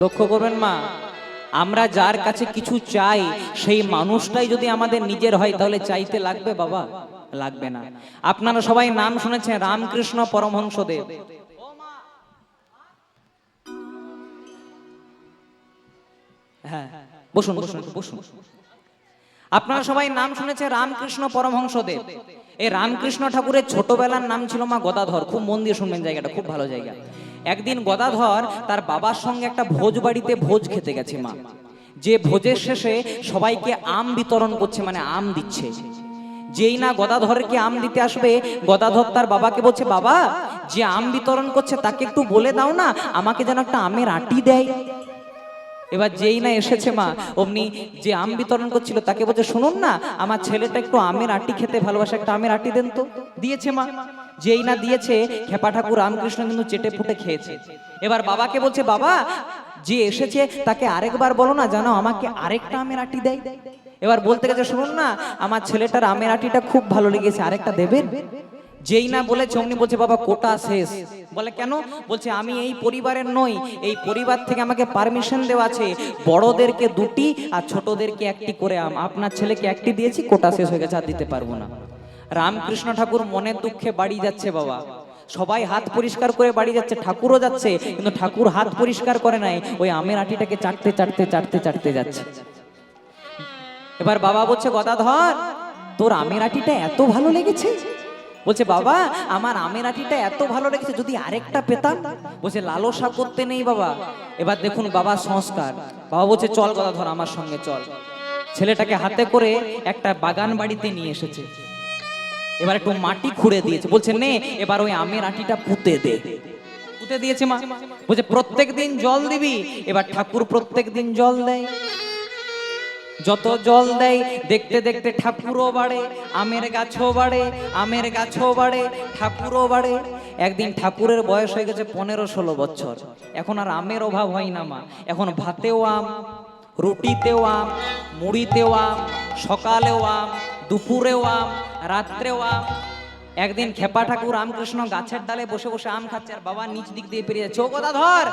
লক্ষ্য করবেন মা, আমরা যার কাছে কিছু চাই সেই মানুষটাই যদি আমাদের নিজের হয় তাহলে চাইতে লাগবে বাবা? লাগবে না। আপনারা সবাই নাম শুনেছেন রামকৃষ্ণ পরমহংসদেব। হ্যাঁ, বসুন বসুন বসুন। আপনারা সবাই নাম শুনেছেন রামকৃষ্ণ পরমহংসদেব। এই রামকৃষ্ণ ঠাকুরের ছোটবেলার নাম ছিল মা গদাধর। খুব মন দিয়ে শুনবেন, জায়গাটা খুব ভালো জায়গা। একদিন গদাধর তার বাবার সঙ্গে একটা ভোজ বাড়িতে ভোজ খেতে গেছে মা। যে ভোজের শেষে সবাইকে আম বিতরণ করছে, মানে আম দিচ্ছে। যেই না গদাধরকে আম দিতে আসবে, গদাধর তার বাবাকে বলছে, বাবা যে আম বিতরণ করছে তাকে একটু বলে দাও না আমাকে যেন একটা আমের আটি দেয়। এবার যেই না এসেছে মা, অমনি যে আম বিতরণ করছিল তাকে বলছে, শুনুন না আমার ছেলেটা একটু আমের আটি খেতে ভালোবাসে, একটা আমের আটি দেন তো। দিয়েছে মা। যেই না দিয়েছে, খেপা ঠাকুর রামকৃষ্ণ কিন্তু চেটে ফুটে খেয়েছে। এবার বাবাকে বলছে, বাবা যে এসেছে তাকে আরেকবার বলো না যেন আমাকে আরেকটা আমের আটি দেয়। এবার বলতে গেছে, শুনুন না আমার ছেলেটার আমের আটিটা খুব ভালো লেগেছে, আরেকটা দেবেন? যেই না বলেছে অমনি বলছে, বাবা কোটা শেষ। বলে কেন? বলছে আমি এই পরিবারের নই, এই পরিবার থেকে আমাকে পারমিশন দেওয়া আছে বড়দেরকে দুটি আর ছোটদেরকে একটি করে আম। আপনার ছেলেকে একটি দিয়েছি, কোটা শেষ হয়ে গেছে, আর দিতে পারবো না। রামকৃষ্ণ ঠাকুর মনের দুঃখে বাড়ি যাচ্ছে বাবা। সবাই হাত পরিষ্কার করে বাড়ি যাচ্ছে, ঠাকুরও যাচ্ছে, কিন্তু ঠাকুর হাত পরিষ্কার করে নাই, ওই আমের আটিটাকে চাটতে চাটতে চাটতে চাটতে যাচ্ছে। এবার বাবা বলছে, গদাধর তোর আমের আটিটা এত ভালো লেগেছে? বলছে, বাবা আমার আমের আটিটা এত ভালো লেগেছে, যদি আরেকটা পেতাম। বলছে, লালসা করতে নেই বাবা। এবার দেখুন বাবা সংস্কার। বাবা বলছে, চল গদাধর আমার সঙ্গে চল। ছেলেটাকে হাতে করে একটা বাগান বাড়িতে নিয়ে এসেছে। এবার একটু মাটি খুঁড়ে দিয়েছে, বলছে নে এবার ওই আমের আটিটা পুঁতে দে। পুঁতে দিয়েছে মা। বলছে প্রত্যেক দিন জল দিবি। এবার ঠাকুর প্রত্যেক দিন জল দেয়। যত জল দেয় দেখতে দেখতে ঠাকুরও বাড়ে, আমের গাছও বাড়ে, আমের গাছও বাড়ে, ঠাকুরও বাড়ে। একদিন ঠাকুরের বয়স হয়ে গেছে 15-16 বছর। এখন আর আমের অভাব হয় না মা, এখন ভাতেও আম, রুটিতেও আম, মুড়িতেও আম, সকালেও আম, দুপুরেও আম, রাত্রেও আম। একদিন খেপা ঠাকুর রামকৃষ্ণ গাছের ডালে বসে বসে আম খাচ্ছে, আর বাবা নিচ দিক দিয়ে পেরিয়ে যাচ্ছে। ও গদাধর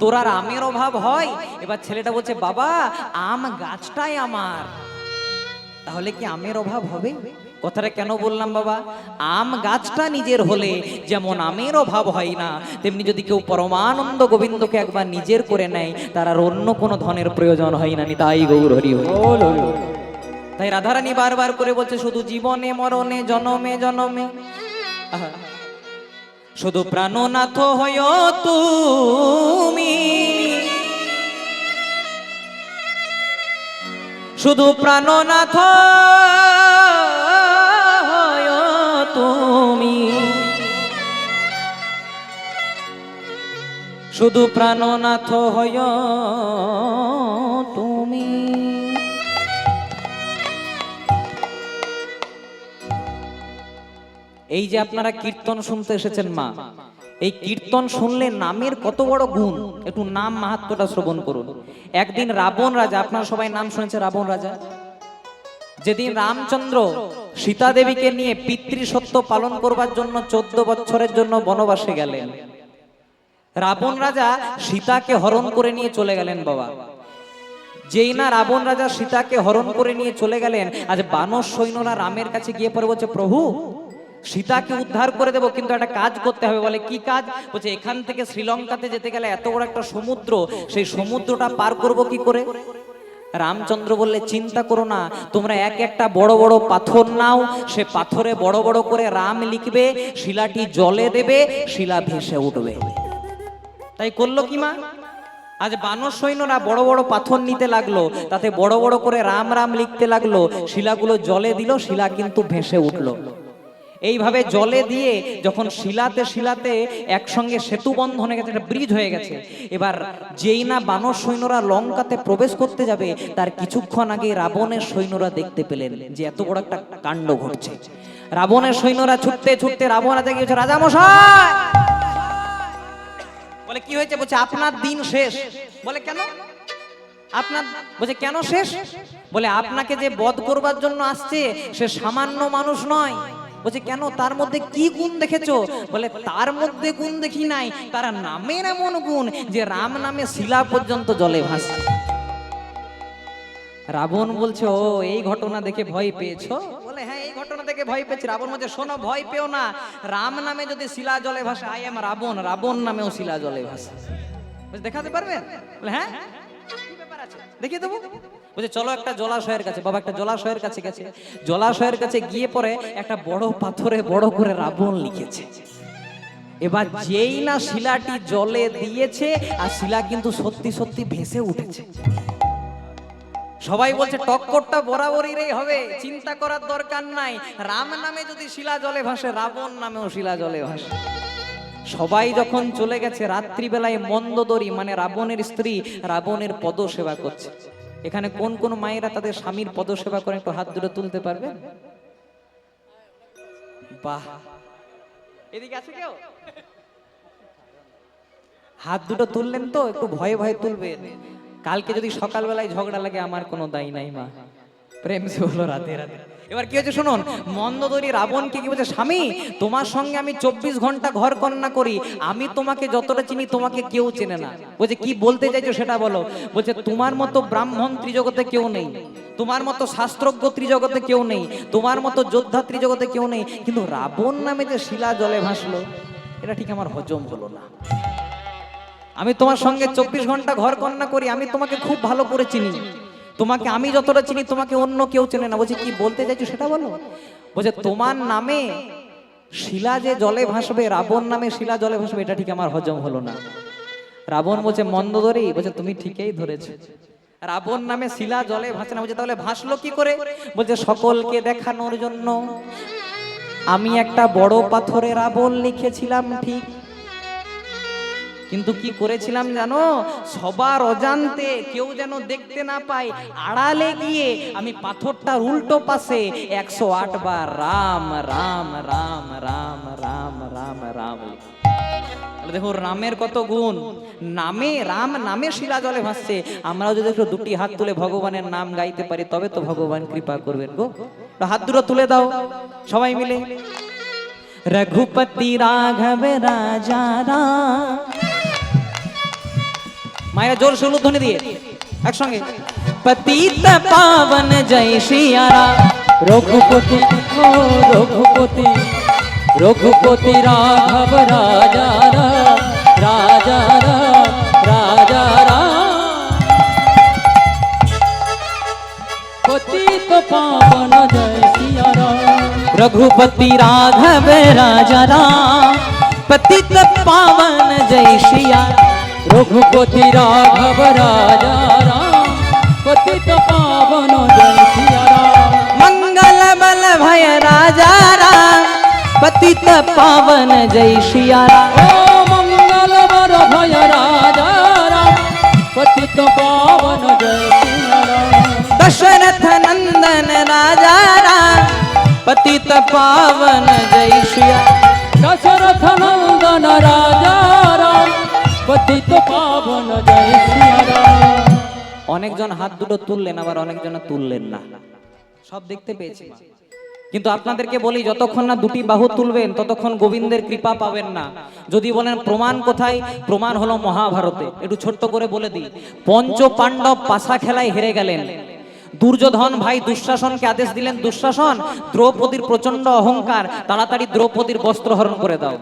তোর আর আমের অভাব হয়? এবার ছেলেটা বলছে, বাবা আম গাছটাই আমার, তাহলে কি আমের অভাব হবে? কথাটা কেন বললাম বাবা? আম গাছটা নিজের হলে যেমন আমের অভাব হয় না, তেমনি যদি কেউ পরমানন্দ গোবিন্দকে একবার নিজের করে নেয় তার আর অন্য কোনো ধনের প্রয়োজন হয় না। তাই গৌর হরি বল। তাই রাধারানী বারবার করে বলছে, শুধু জীবনে মরণে জনমে জনমে শুধু প্রাণনাথ হয়ো তুমি, শুধু প্রাণনাথ হয়ো তুমি, শুধু প্রাণনাথ হয়ো তুমি। এই যে আপনারা কীর্তন শুনতে এসেছেন মা, এই কীর্তন শুনলে নামের কত বড় গুণ, একটু নাম মাহাত্ম্যটা শ্রবণ করুন। একদিন রাবণ রাজা, আপনারা সবাই নাম শুনেছেন রাবণ রাজা। যেদিন রামচন্দ্র সীতা দেবীকে নিয়ে পিতৃসত্য পালন করবার জন্য 14 বছরের জন্য বনবাসে গেলেন, রাবণ রাজা সীতাকে হরণ করে নিয়ে চলে গেলেন বাবা। যেই না রাবণ রাজা সীতাকে হরণ করে নিয়ে চলে গেলেন, আজ বানর সৈন্যরা রামের কাছে গিয়ে পরে বলছে, প্রভু সীতাকে উদ্ধার করে দেবো, কিন্তু একটা কাজ করতে হবে। বলে কি কাজ? বলছে এখান থেকে শ্রীলঙ্কাতে যেতে গেলে এত বড় একটা সমুদ্র, সেই সমুদ্রটা পার করব কি করে? রামচন্দ্র বললে, চিন্তা করো না, তোমরা এক একটা বড় বড় পাথর নাও, সে পাথরে বড় বড় করে রাম লিখবে, শিলাটি জলে দেবে, শিলা ভেসে উঠবে। তাই করলো কি মা? আজ বানর সৈন্যরা বড় বড় পাথর নিতে লাগলো, তাতে বড় বড় করে রাম রাম লিখতে লাগলো, শিলাগুলো জলে দিল, শিলা কিন্তু ভেসে উঠলো। এইভাবে জলে দিয়ে যখন শিলাতে শিলাতে একসঙ্গে সেতু বন্ধন হয়ে গেছে, একটা ব্রিজ হয়ে গেছে। এবার যেই না বানর সৈন্যরা লঙ্কাতে প্রবেশ করতে যাবে, তার কিছুক্ষণ আগে রাবণের সৈন্যরা দেখতে পেলেন যে এত বড় একটা কাণ্ড ঘটছে। রাবণের সৈন্যরা ছুটতে ছুটতে রাবণ রাজা গিয়েছে, রাজা মশাই। বলে কি হয়েছে? বলছে আপনার দিন শেষ। বলে কেন আপনার? বলছে কেন শেষ? বলে আপনাকে যে বধ করবার জন্য আসছে সে সামান্য মানুষ নয়, বলছে কেন, তার মধ্যে কি গুণ দেখেছো? বলে তার মধ্যে গুণ দেখি নাই, তার নামের এমন গুণ যে রাম নামে শিলা পর্যন্ত জলে ভাসছে। রাবণ বলছে ও এই ঘটনা দেখে ভয় পেয়েছো? বলে হ্যাঁ এই ঘটনা দেখে ভয় পেয়েছি। রাবণ বলছে শোনো, ভয় পেও না, রাম নামে যদি শিলা জলে ভাসে, আই এম রাবণ, রাবণ নামেও শিলা জলে ভাসে। বলছে দেখাতে পারবেন? বলে হ্যাঁ কি ব্যাপার আছে, দেখিয়ে দেবো। বলছে চলো একটা জলাশয়ের কাছে। বাবা একটা জলাশয়ের কাছে গেছে, জলাশয়ের কাছে গিয়ে পরে একটা বড় পাথরে বড় করে রাবণ লিখেছে। এবার যেই না শিলাটি জলে দিয়েছে, আর শিলা কিন্তু সত্যি সত্যি ভেসে উঠেছে। সবাই বলছে টক্করটা বরাবরই হবে, চিন্তা করার দরকার নাই, রাম নামে যদি শিলা জলে ভাসে, রাবণ নামেও শিলা জলে ভাসে। সবাই যখন চলে গেছে, রাত্রিবেলায় মন্দোদরী মানে রাবণের স্ত্রী রাবণের পদ সেবা করছে। এখানে কোন কোন মায়েরা তাদের স্বামীর পদ সেবা করে একটু হাত দুটো তুলতে পারবে? বাহ, এদিকে আছে কেউ? হাত দুটো তুললেন তো, একটু ভয়ে ভয়ে তুলবেন। কালকে যদি সকালবেলায় ঝগড়া লাগে আমার কোনো দায় নাই মা, প্রেম সে হলো রাতে রাতে। এবার কি হচ্ছে শুনুন, মন্দোদরী রাবণকে কি বলছে, স্বামী তোমার সঙ্গে আমি 24 ঘন্টা ঘর কন্যা করি, আমি তোমাকে যতটা চিনি তোমাকে কেউ চেনে না। বলছে কি বলতে চাইছো সেটা বলো। বলছে তোমার মতো ব্রাহ্মণ ত্রিজগতে কেউ নেই, তোমার মতো শাস্ত্রজ্ঞ ত্রিজগতে কেউ নেই, তোমার মতো যোদ্ধা ত্রিজগতে কেউ নেই, কিন্তু রাবণ নামে যে শিলা জলে ভাসলো, এটা ঠিক আমার হজম হলো না। আমি তোমার সঙ্গে 24 ঘন্টা ঘর কন্যা করি, আমি তোমাকে খুব ভালো করে চিনি, তোমাকে আমি যতটা চিনি তোমাকে অন্য কেউ চেনে না। বলছে কি বলতে চাইছো সেটা বলো। বলছে তোমার নামে শিলা যে জলে ভাসবে, রাবণ নামে শিলা জলে ভাসবে, এটা ঠিক আমার হজম হলো না। রাবণ বলছে মন্দোদরী, বলছে তুমি ঠিকই ধরেছো, রাবণ নামে শিলা জলে ভাসে না। বলছে তাহলে ভাসলো কি করে? বলছে সকলকে দেখানোর জন্য আমি একটা বড় পাথরে রাবণ লিখেছিলাম ঠিক, কিন্তু কি করেছিলাম জানো, সবার অজান্তে কেউ যেন দেখতে না পায়, আড়ালে গিয়ে আমি পাথরটার উল্টো পাশে 108 বার রাম রাম রাম রাম রাম রাম রাম লিখি। দেখো রামের কত গুণ, নামে রাম নামে শিলা জলে ভাসছে। আমরাও যদি একটু দুটি হাত তুলে ভগবানের নাম গাইতে পারি, তবে তো ভগবান কৃপা করবেন গো। হাত দুটো তুলে দাও সবাই মিলে। রঘুপতি রাঘব রাজা রাম, মায়েরা জোর সুর ধ্বনি দিয়ে একসঙ্গে। পতিত পাবন জয় সিয়া রাম, রঘুপতি ও রঘুপতি, রঘুপতি রাঘব রাজা রাম, রাজা রাম, রাজা রাম। পতিত পাবন জয় সিয়া রাম, রঘুপতি রাঘব রাজা রাম, পতিত পাবন জয় সিয়া। রঘুপতি রাঘব রাজা রাম, পতিত পাবন জয় সিয়া রাম। मंगल बल भय राजा राम, पतित पावन जय सिया राम। ओ मंगल बर भय राजा राम, पतित पावन जय सिया राम। दशरथ नंदन राजा राम, पतित पावन जय सिया। दशरथ नंदन राजा राम, पतित पावन जय सिया राम। অনেকজন হাত দুটো তুললেন, আবার অনেকজন তুললেন না, সব দেখতে পেয়েছি। কিন্তু আপনাদেরকে বলি, যতক্ষণ না দুটি বাহু তুলবেন ততক্ষণ গোবিন্দের কৃপা পাবেন না। যদি বলেন প্রমাণ কোথায়, প্রমাণ হলো মহাভারতে। একটু ছোট্ট করে বলে দিই, পঞ্চ পাণ্ডব পাশা খেলায় হেরে গেলেন। দুর্যোধন ভাই দুঃশাসনকে আদেশ দিলেন, দুঃশাসন দ্রৌপদীর প্রচন্ড অহংকার, তাড়াতাড়ি দ্রৌপদীর বস্ত্র হরণ করে দাও।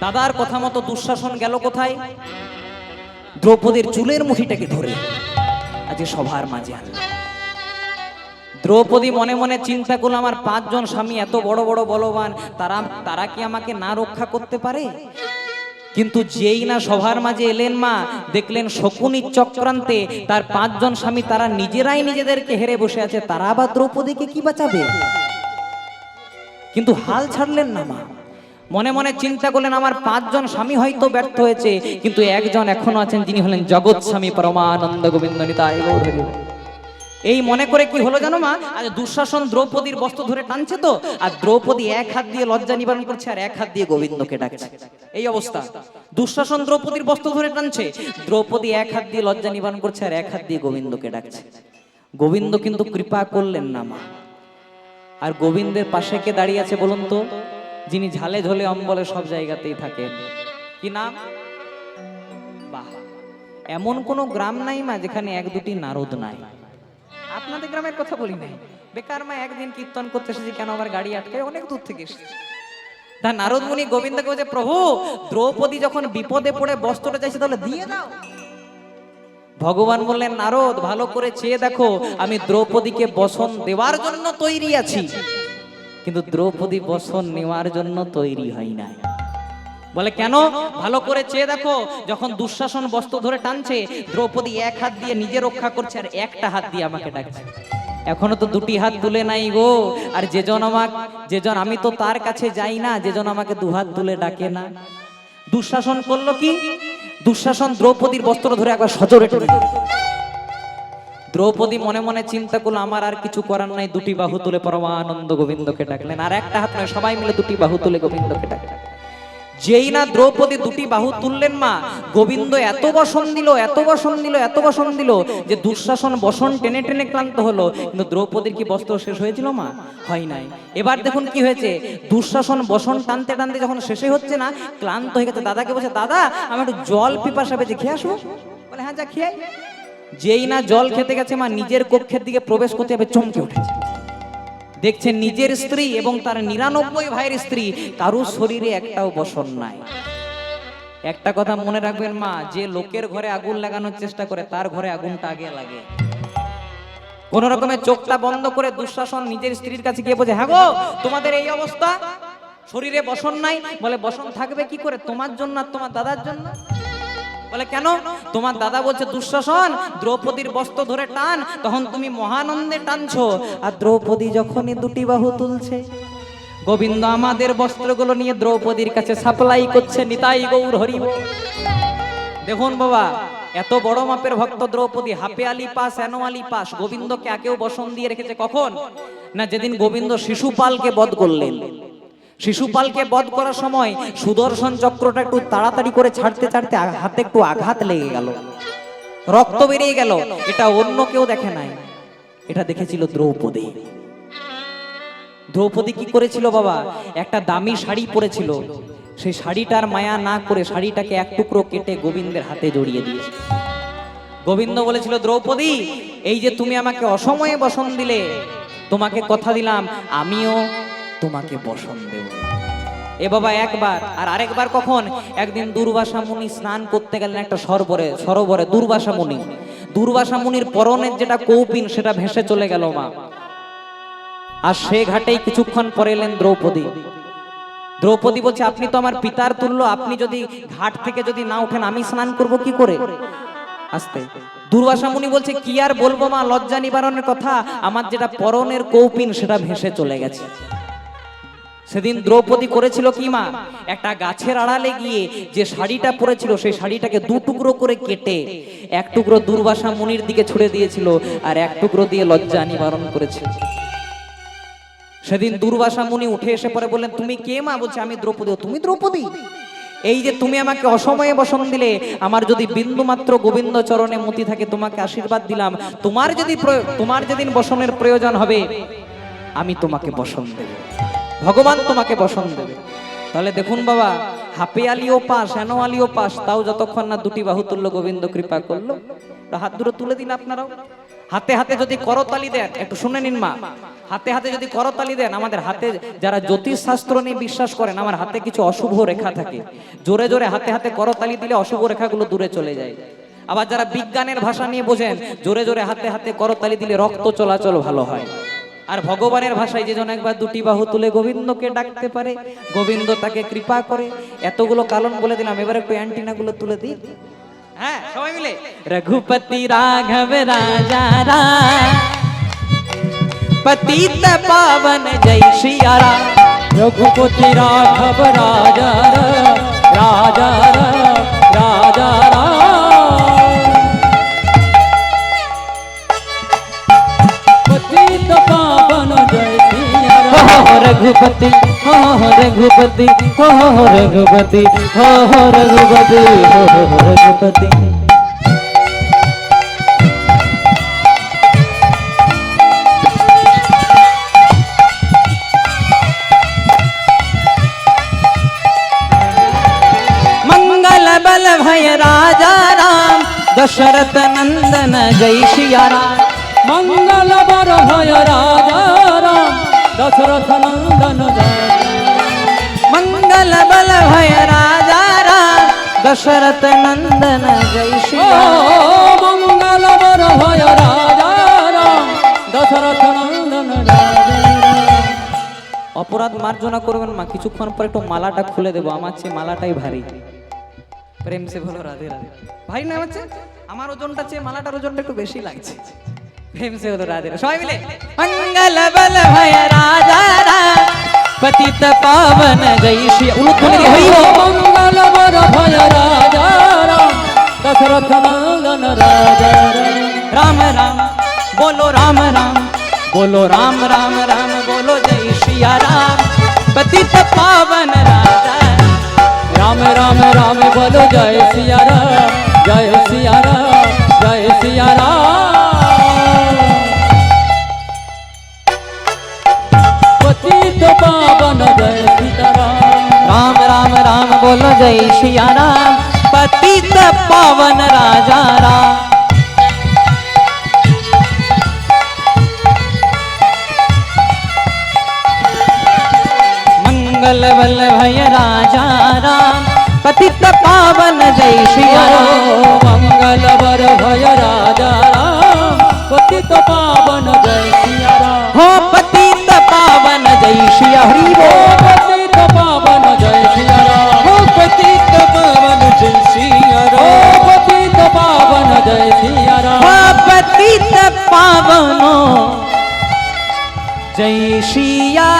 দাদার কথা মতো দুঃশাসন গেল কোথায়, দ্রৌপদীর চুলের মুঠিটাকে ধরে আজ সভার মাঝে আনল। দ্রৌপদী মনে মনে চিন্তা করল, আমার 5 জন স্বামী এত বড় বড় বলবান, তারা কি আমাকে না রক্ষা করতে পারে? কিন্তু যেই না সভার মাঝে এলেন মা, দেখলেন শকুনির চক্রান্তে তার 5 জন স্বামী তারা নিজেরাই নিজেদেরকে হেরে বসে আছে, তারা আবার দ্রৌপদীকে কি বাঁচাবে? কিন্তু হাল ছাড়লেন না মা, মনে মনে চিন্তা করলেন, আমার 5 জন স্বামী হয়তো ব্যর্থ হয়েছে, কিন্তু একজন এখনো আছেন, যিনি হলেন জগৎ স্বামী পরমানন্দ গোবিন্দ নিতাই গৌর হরি। এই মনে করে কি হলো জানো মা, আজ দুঃশাসন দ্রৌপদীর বস্ত্র ধরে টানছে তো, আর দ্রৌপদী এক হাত দিয়ে লজ্জা নিবারণ করছে আর এক হাত দিয়ে গোবিন্দকে ডাকছে। এই অবস্থা, দুঃশাসন দ্রৌপদীর বস্ত্র ধরে টানছে, দ্রৌপদী এক হাত দিয়ে লজ্জা নিবারণ করছে আর এক হাত দিয়ে গোবিন্দকে ডাকছে। গোবিন্দ কিন্তু কৃপা করলেন না মা। আর গোবিন্দের পাশে কে দাঁড়িয়ে আছে বলুন তো? যিনি ঝালে ঝোলে অম্বলে সব জায়গাতেই থাকেন। কি নাম? বাহ, এমন কোনো গ্রাম নাই মা যেখানে এক দুটি নারদ নাই। আপনাদের গ্রামের কথা বলি নাই, বেকার মা একদিন কীর্তন করতে এসেছি, কেন আবার গাড়ি আটকায়, অনেক দূর থেকে এসেছি। তা নারদ মুনি গোবিন্দকে বলছে, প্রভু দ্রৌপদী যখন বিপদে পড়ে বস্ত্রটা চাইছে তাহলে দিয়ে দাও। ভগবান বললেন, নারদ ভালো করে চেয়ে দেখো, আমি দ্রৌপদীকে বসন দেওয়ার জন্য তৈরি আছি, কিন্তু দ্রৌপদী বসন নেওয়ার জন্য তৈরি হয় না। বলে কেন? ভালো করে চেয়ে দেখো, যখন দুঃশাসন বস্ত্র ধরে টানছে, দ্রৌপদী এক হাত দিয়ে নিজে রক্ষা করছে আর একটা হাত দিয়ে আমাকে ডাকছে। এখনো তো দুটি হাত তুলে নাই গো। আর যেজন আমি তো তার কাছে যাই না, যেজন আমাকে দুহাত তুলে ডাকে না। দুঃশাসন করলো কি? দুঃশাসন দ্রৌপদীর বস্ত্র ধরে একবার সজোরে টেনে দিল। দ্রৌপদী মনে মনে চিন্তা করলো, আমার আর কিছু করার নাই, দুটি বাহু তুলে পরমানন্দ গোবিন্দকে ডাকলেন। আর একটা হাত নয়, সবাই মিলে দুটি বাহু তুলে গোবিন্দকে ডাকলেন। যেই না দ্রৌপদী দুটি বাহু তুললেন মা, গোবিন্দ এত বসন দিল, এত বসন দিল, এত বসন দিল যে দুঃশাসন বসন টেনে টেনে ক্লান্ত হলো, কিন্তু দ্রৌপদীর কি বস্ত্র শেষ হয়েছিল মা? হয় নাই। এবার দেখুন কি হয়েছে, দুঃশাসন বসন টানতে টানতে যখন শেষে হচ্ছে না, ক্লান্ত হয়ে গেছে, দাদাকে বলছে, দাদা আমার একটু জল পিপাসা পেয়েছে, খেয়ে আসবো? বলে হ্যাঁ যা খেয়ে। যেই না জল খেতে গেছে মা, নিজের কক্ষের দিকে প্রবেশ করতে যাবে, চমকে উঠেছে। দেখছেন নিজের স্ত্রী এবং তার 99 ভাইয়ের স্ত্রী, কারুর শরীরে একটাও বসন নাই। একটা কথা মনে রাখবেন মা, যে লোকের ঘরে আগুন লাগানোর চেষ্টা করে তার ঘরে আগুনটা আগে লাগে। কোন রকমের চোখটা বন্ধ করে দুঃশাসন নিজের স্ত্রীর কাছে গিয়ে বলছে, হ্যাঁ গো তোমাদের এই অবস্থা, শরীরে বসন নাই। বলে বসন থাকবে কি করে, তোমার জন্য আর তোমার দাদার জন্য। বলে কেন? তোমার দাদা বলছে দুঃশাসন দ্রৌপদীর বস্ত্র ধরে টান, তখন তুমি মহানন্দে টানছো, আর দ্রৌপদী যখনই দুটি বাহু তুলছে, গোবিন্দ আমাদের বস্ত্রগুলো নিয়ে দ্রৌপদীর কাছে সাপ্লাই করছে। নিতাই গৌর হরি বল। দেখুন বাবা, এত বড় মাপের ভক্ত দ্রৌপদী, হাপে আলি পাস এনো আলি পাস, গোবিন্দকে আগেও বসন দিয়ে রেখেছে। কখন না, যেদিন গোবিন্দ শিশুপালকে বধ করলেন। শিশুপালকে বধ করার সময় সুদর্শন চক্রটা একটু তাড়াতাড়ি করে ছাড়তে ছাড়তে হাতে একটু আঘাত লেগে গেল, রক্ত বেরিয়ে গেল। এটা অন্য কেউ দেখে নাই, এটা দেখেছিল দ্রৌপদী। দ্রৌপদী কি করেছিল বাবা, একটা দামি শাড়ি পরেছিল, সেই শাড়িটার মায়া না করে শাড়িটাকে এক টুকরো কেটে গোবিন্দের হাতে জড়িয়ে দিয়েছে। গোবিন্দ বলেছিল, দ্রৌপদী এই যে তুমি আমাকে অসময়ে বসন দিলে, তোমাকে কথা দিলাম আমিও তোমাকে বসন দেব। এ বাবা একবার, আর আরেকবার কখন, একদিন দুর্বাসা মুনি স্নান করতে গেলেন একটা সরোবরে। দুর্বাসা মুনির পরনের যেটা কৌপিন সেটা ভেসে চলে গেল মা। আর সে ঘাটেই কিছুক্ষণ পরে এলেন দ্রৌপদী। দ্রৌপদী বলছে, আপনি তো আমার পিতার তুল্য, আপনি যদি ঘাট থেকে যদি না ওঠেন আমি স্নান করব কি করে? আস্তে। দুর্বাসা মুনি বলছে, কি আর বলবো মা, লজ্জা নিবারণের কথা, আমার যেটা পরনের কৌপিন সেটা ভেসে চলে গেছে। সেদিন দ্রৌপদী করেছিল কি মা, একটা গাছের আড়ালে গিয়ে যে শাড়িটা পরেছিল সেই শাড়িটাকে দু টুকরো করে কেটে এক টুকরো দুর্বাসা মুনির দিকে ছুড়ে দিয়েছিল, আর এক টুকরো দিয়ে লজ্জা নিবারণ করেছিল। সেদিন দুর্বাসা মুনি উঠে এসে পরে বললেন, তুমি কে মা? বলছে, আমি দ্রৌপদী। তুমি দ্রৌপদী? এই যে তুমি আমাকে অসময়ে বসন দিলে, আমার যদি বিন্দু মাত্র গোবিন্দ চরণে মতি থাকে, তোমাকে আশীর্বাদ দিলাম, তোমার যেদিন বসনের প্রয়োজন হবে আমি তোমাকে বসন দেব, ভগবান তোমাকে বসন দেবে। তাহলে দেখুন বাবা, হাপে আলিও পাস এনো আলিও পাস, তাও যতক্ষণ না দুটি বাহু তুললো গোবিন্দ কৃপা করলো। হাত দুটো তুলে দিন আপনারাও। হাতে হাতে যদি করতালি দেন, একটু শুনে নিন মা, হাতে হাতে যদি করতালি দেন, আমাদের হাতে যারা জ্যোতিষ শাস্ত্র নিয়ে বিশ্বাস করেন, আমার হাতে কিছু অশুভ রেখা থাকে, জোরে জোরে হাতে হাতে করতালি দিলে অশুভ রেখাগুলো দূরে চলে যায়। আবার যারা বিজ্ঞানের ভাষা নিয়ে বোঝেন, জোরে জোরে হাতে হাতে করতালি দিলে রক্ত চলাচল ভালো হয়। আর ভগবানের ভাষায় যে জন একবার দুটি বাহু তুলে গোবিন্দকে ডাকতে পারে, গোবিন্দ তাকে কৃপা করে। এতগুলো কারণ বলে দিলাম, এবার একটু অ্যান্টিনা গুলো তুলে দিই। হ্যাঁ সবাই মিলে, রঘুপতি রাঘব রাজা রাম, পতিত পাবন জয় সিয়া রাম। रघुपति राघव राजा राजा राजा पतित पावन जय सिया राम। रघुपति हो रघुपति हो रघुपति हो रघुपति हो रघुपति। दशरथ नंदन जय सिया राम। मंगल बर भय राजा राम दशरथ नंदन जय मंगल बल भय राजा राम दशरथ नंदन जय सिया राम। मंगल बर भय राजा राम दशरथ नंदन जय অপরাধ মার্জনা করবেন মা, কিছুক্ষণ পর একটু মালাটা খুলে দেবো, আমার চেয়ে মালাটাই ভারী। প্রেম সে বলো রাধে রাধে। ভারী না হচ্ছে আমার ওজনটা চেয়ে মালাটার ওজনটা একটু বেশি লাগছে। প্রেম সে বলো রাধে রাধে। সবাই মিলে মঙ্গল বল ভয় রাজা রাম পতিত পাবন জয় শ্রী উলুধ্বনি হরি বল। मंगल बर भय राजा राम दशरथ नंदन राजा राम राम बोलो राम राम बोलो राम राम राम बोलो जय सिया राम पतित पावन राजा। राम राम राम बोलो जय सिया राम जय सिया राम जय सिया राम। पतित पावन जय सीता राम राम राम राम बोलो जय सिया राम पतित पावन राजा राम। मंगल बल भय राजा राम पतित पावन जय सिया राम। मंगल बर भय राजा राम पतित पावन जय सिया राम। हो पतित पावन जय सिया हरि बोल। पतित पावन जय सिया राम हो पतित पावन जय सिया राम। पतित पावन जय सिया राम। हो पतित पावनो जय सिया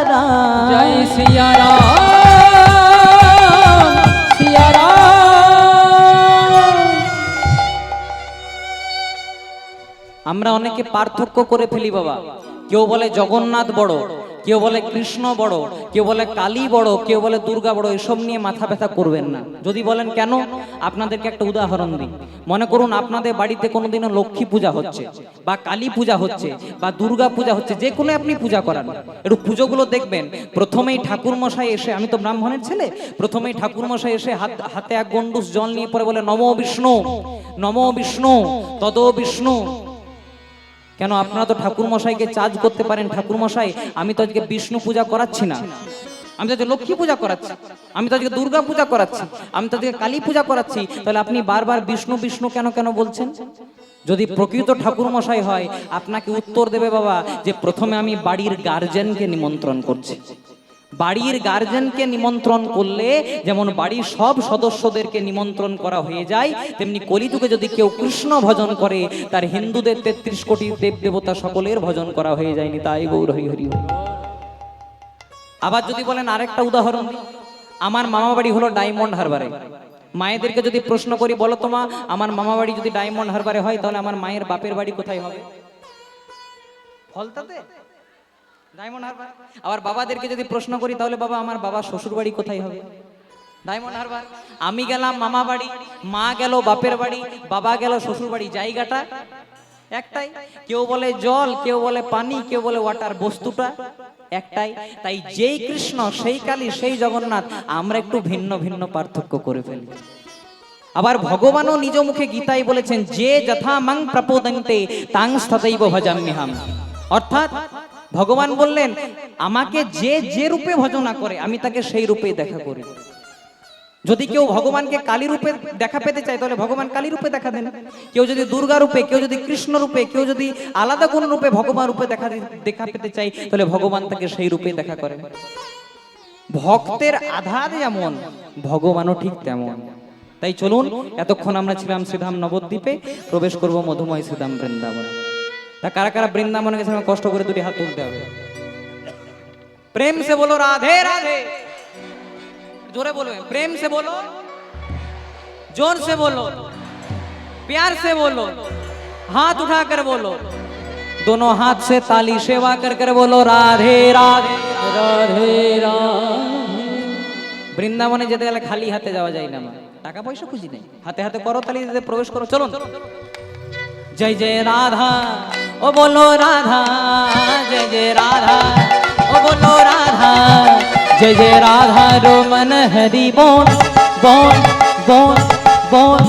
राम। जय सिया राम सिया राम। আমরা অনেকে পার্থক্য করে ফেলি বাবা। কেউ বলে জগন্নাথ বড়, কেউ বলে কৃষ্ণ বড়, কেউ বলে কালী বড়, কেউ বলে দুর্গা বড়। এসব নিয়ে মাথা ব্যথা করবেন না। যদি বলেন কেন, আপনাদেরকে একটা উদাহরণ দিই। মনে করুন আপনাদের বাড়িতে কোনোদিনও লক্ষ্মী পূজা হচ্ছে বা কালী পূজা হচ্ছে বা দুর্গা পূজা হচ্ছে, যে কোনো আপনি পূজা করান, একটু পুজোগুলো দেখবেন। প্রথমেই ঠাকুর মশাই এসে, আমি তো ব্রাহ্মণের ছেলে, প্রথমেই ঠাকুর মশাই এসে হাতে এক গন্ডুস জল নিয়ে পরে বলে নমো বিষ্ণু নমো বিষ্ণু তদ বিষ্ণু। কেন আপনারা তো ঠাকুর মশাইকে চার্জ করতে পারেন, ঠাকুর মশাই আমি তো আজকে বিষ্ণু পূজা করাচ্ছি না, আমি তো আজকে লক্ষ্মী পূজা করাচ্ছি, আমি তো আজকে দুর্গা পূজা করাচ্ছি, আমি তো আজকে কালী পূজা করাচ্ছি। তাহলে আপনি বারবার বিষ্ণু বিষ্ণু কেন কেন বলছেন? যদি প্রকৃত ঠাকুর মশাই হয় আপনাকে উত্তর দেবে বাবা যে প্রথমে আমি বাড়ির গার্জেনকে নিমন্ত্রণ করছি। বাড়ির গার্জেনকে নিমন্ত্রণ করলে যেমন বাড়ির সব সদস্যদেরকে নিমন্ত্রণ করা হয়ে যায়, তেমনি কলিযুগে যদি কেউ কৃষ্ণ ভজন করে তার হিন্দুদের ৩৩ কোটি দেব দেবতা সকলের ভজন করা হয়ে যায়নি। তাই গৌর হরি হরি হরি। আবার যদি বলেন আরেকটা উদাহরণ দিই, আমার মামা বাড়ি হলো ডায়মন্ড হারবারে। মায়েদেরকে যদি প্রশ্ন করি বলো তো মা, আমার মামা বাড়ি যদি ডায়মন্ড হারবারে হয় তাহলে আমার মায়ের বাপের বাড়ি কোথায় হবে? ফলতাতে, ডায়মন্ড হারবার। আবার বাবাদেরকে যদি প্রশ্ন করি তাহলে বাবা আমার বাবা শ্বশুর বাড়ি কোথায় হবে? ডায়মন্ড হারবার। আমি গেলাম মামা বাড়ি, মা গেল বাপের বাড়ি, বাবা গেল শ্বশুর বাড়ি, জায়গাটা একটাই। কেউ বলে জল, কেউ বলে পানি, কেউ বলে ওয়াটার, বস্তুটা একটাই। তাই যেই কৃষ্ণ সেই কালী সেই জগন্নাথ, আমরা একটু ভিন্ন ভিন্ন পার্থক্য করে ফেলি। আবার ভগবানও নিজ মুখে গীতায় বলেছেন যে যথা মাং প্রপোদন্তে তাং স্থতৈব ভজাম্যহম। অর্থাৎ ভগবান বললেন আমাকে যে যে রূপে ভজনা করে আমি তাকে সেই রূপে দেখা করি। যদি কেউ ভগবানকে কালী রূপে দেখা পেতে চায় তাহলে ভগবান কালী রূপে দেখা দেন। কেউ যদি দুর্গা রূপে, কেউ যদি কৃষ্ণ রূপে, কেউ যদি আলাদা কোন রূপে ভগবান রূপে দেখা পেতে চায় তাহলে ভগবান তাকে সেই রূপে দেখা করেন। ভক্তের আধার যেমন ভগবানও ঠিক তেমন। তাই চলুন, এতক্ষণ আমরা ছিলাম শ্রীধাম নবদ্বীপে, প্রবেশ করব মধুময় শ্রীধাম বৃন্দাবন। তা কারা কারা বৃন্দাবনে গেছে কষ্ট করে দুটি হাত তুলতে হবে। প্রেম সে বলো রাধে রাধে, जोरे बोलो, प्रेम से बोलो, जोर से बोलो, प्यार से बोलो, हाथ उठाकर बोलो, दोनों हाथ से ताली सेवा कर कर बोलो राधे राधे राधे राधे। বৃন্দাবনে যেতে গেলে খালি হাতে যাওয়া যায় না, টাকা পয়সা খুঁজি নেই, হাতে হাতে করো তালি দিতে প্রবেশ করো। চলুন, জয় জয় রাধা ও বলো রাধা, জয় জয় রাধা ও বলো রাধা, जय जय राधा रो मन हरि बोल बोल बोल बोल।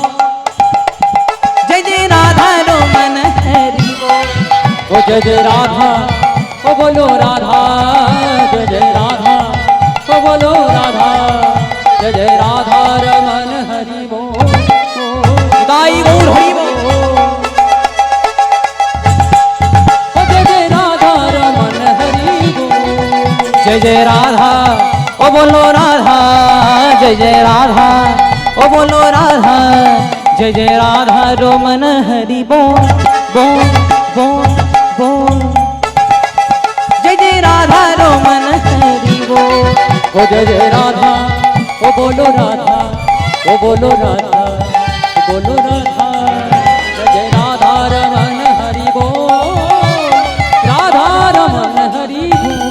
ओ जय जय राधा ओ बोलो राधा जय जय राधा ओ बोलो राधा जय जय राधा रमन हरि बोल दाई गौर हरि बोल। ओ जय जय राधा रमन हरि बोल जय जय राधा ओ बोलो राधा जय जय राधा ओ बोलो राधा जय जय राधा रमन हरि बोल बोल बोल बोल। जय जय राधा रमन हरि बोल। ओ जय जय राधा ओ बोलो राधा ओ बोलो राधा ओ बोलो राधा जय जय राधा रमन हरि बोल राधा रमन हरि बोल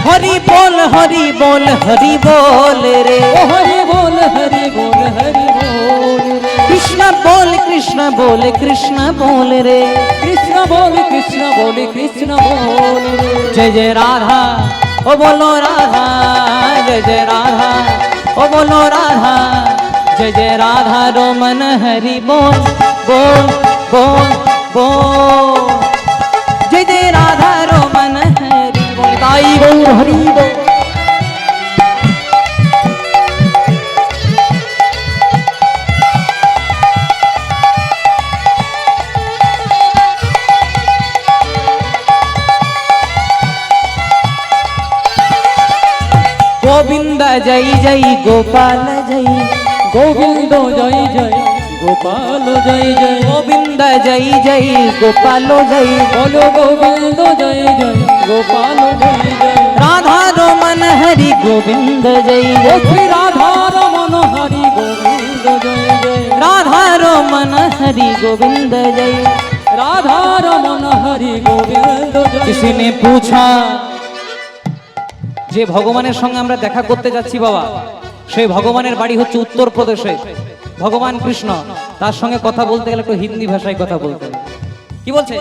हरि बोल हरि बोल हरि बोल रे। ओ हरि बोल हरि बोल हरि बोल रे कृष्ण बोल कृष्ण बोल कृष्ण बोल रे। कृष्ण बोल कृष्ण बोल कृष्ण बोल रे जय जय राधा ओ बोलो राधा जय जय राधा ओ बोलो राधा जय जय राधा रमन हरि बोल बोल बोल बोल। जय जय राधा रमन हरि बोल। ताई गौर हरि बोल। गोविंद जय जय गोपाल जय गोविंद जय जय गोपाल जय जय गोविंद जय जय गोपाल जय। बोलो गोविंद जय जय गोपाल जय जय राधा रमन हरि गोविंद जय ओ जय। श्री राधा रमन हरि गोविंद जय जय राधा रमन हरि गोविंद जय। राधा रमन हरि गोविंद जय किसी ने पूछा যে ভগবানের সঙ্গে আমরা দেখা করতে যাচ্ছি বাবা, সেই ভগবানের বাড়ি হচ্ছে উত্তরপ্রদেশে। ভগবান কৃষ্ণ, তার সঙ্গে কথা বলতে গেলে একটু হিন্দি ভাষায় কথা বলতে হবে। কি বলছে?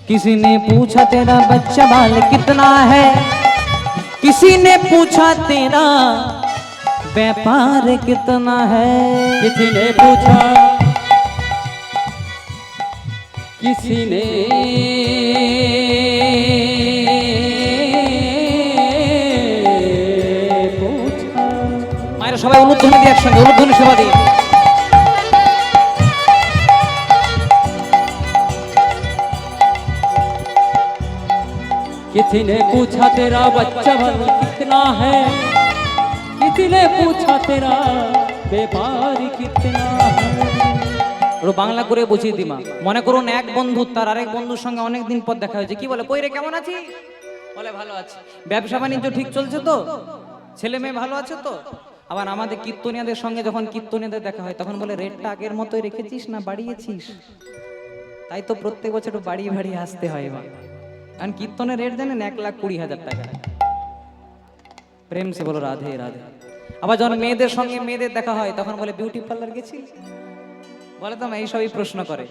किसी ने पूछा तेरा बच्चा बाल कितना है, किसी ने पूछा तेरा व्यापार कितना है। किसी ने पूछा किसी ने पूछा মায়েরা সবাই উলুধ্বনি দিয়ে একসঙ্গে উলুধ্বনি সেবা দিয়ে। किसी ने पूछा तेरा बच्चा बल कितना है, किसी ने पूछा तेरा व्यापार कितना है। ওর বাংলা করে বুঝিয়ে দিমা। মনে করুন এক বন্ধু তার আরেক বন্ধুর সঙ্গে অনেক দিন পর দেখা হয়েছে, কি বলে কই রে কেমন আছিস? বলে ভালো আছি। ব্যবসা বাণিজ্য ঠিক চলছে তো? ছেলে মেয়ে ভালো আছে তো? আবার আমাদের কীর্তনিয়াদের সঙ্গে যখন কীর্তনিয়াদের দেখা হয় তখন বলে রেটটা আগের মতোই রেখেছিস না বাড়িয়েছিস? তাই তো প্রত্যেক বছর একটু বাড়িয়ে বাড়িয়ে আসতে হয় মা। কারণ কীর্তনের রেট জানেন 1,20,000 টাকা। প্রেম সে বলো রাধে রাধে। আবার যখন মেয়েদের সঙ্গে মেয়েদের দেখা হয় তখন বলে বিউটি পার্লার গেছি? বলে তো এইসবই প্রশ্ন করে।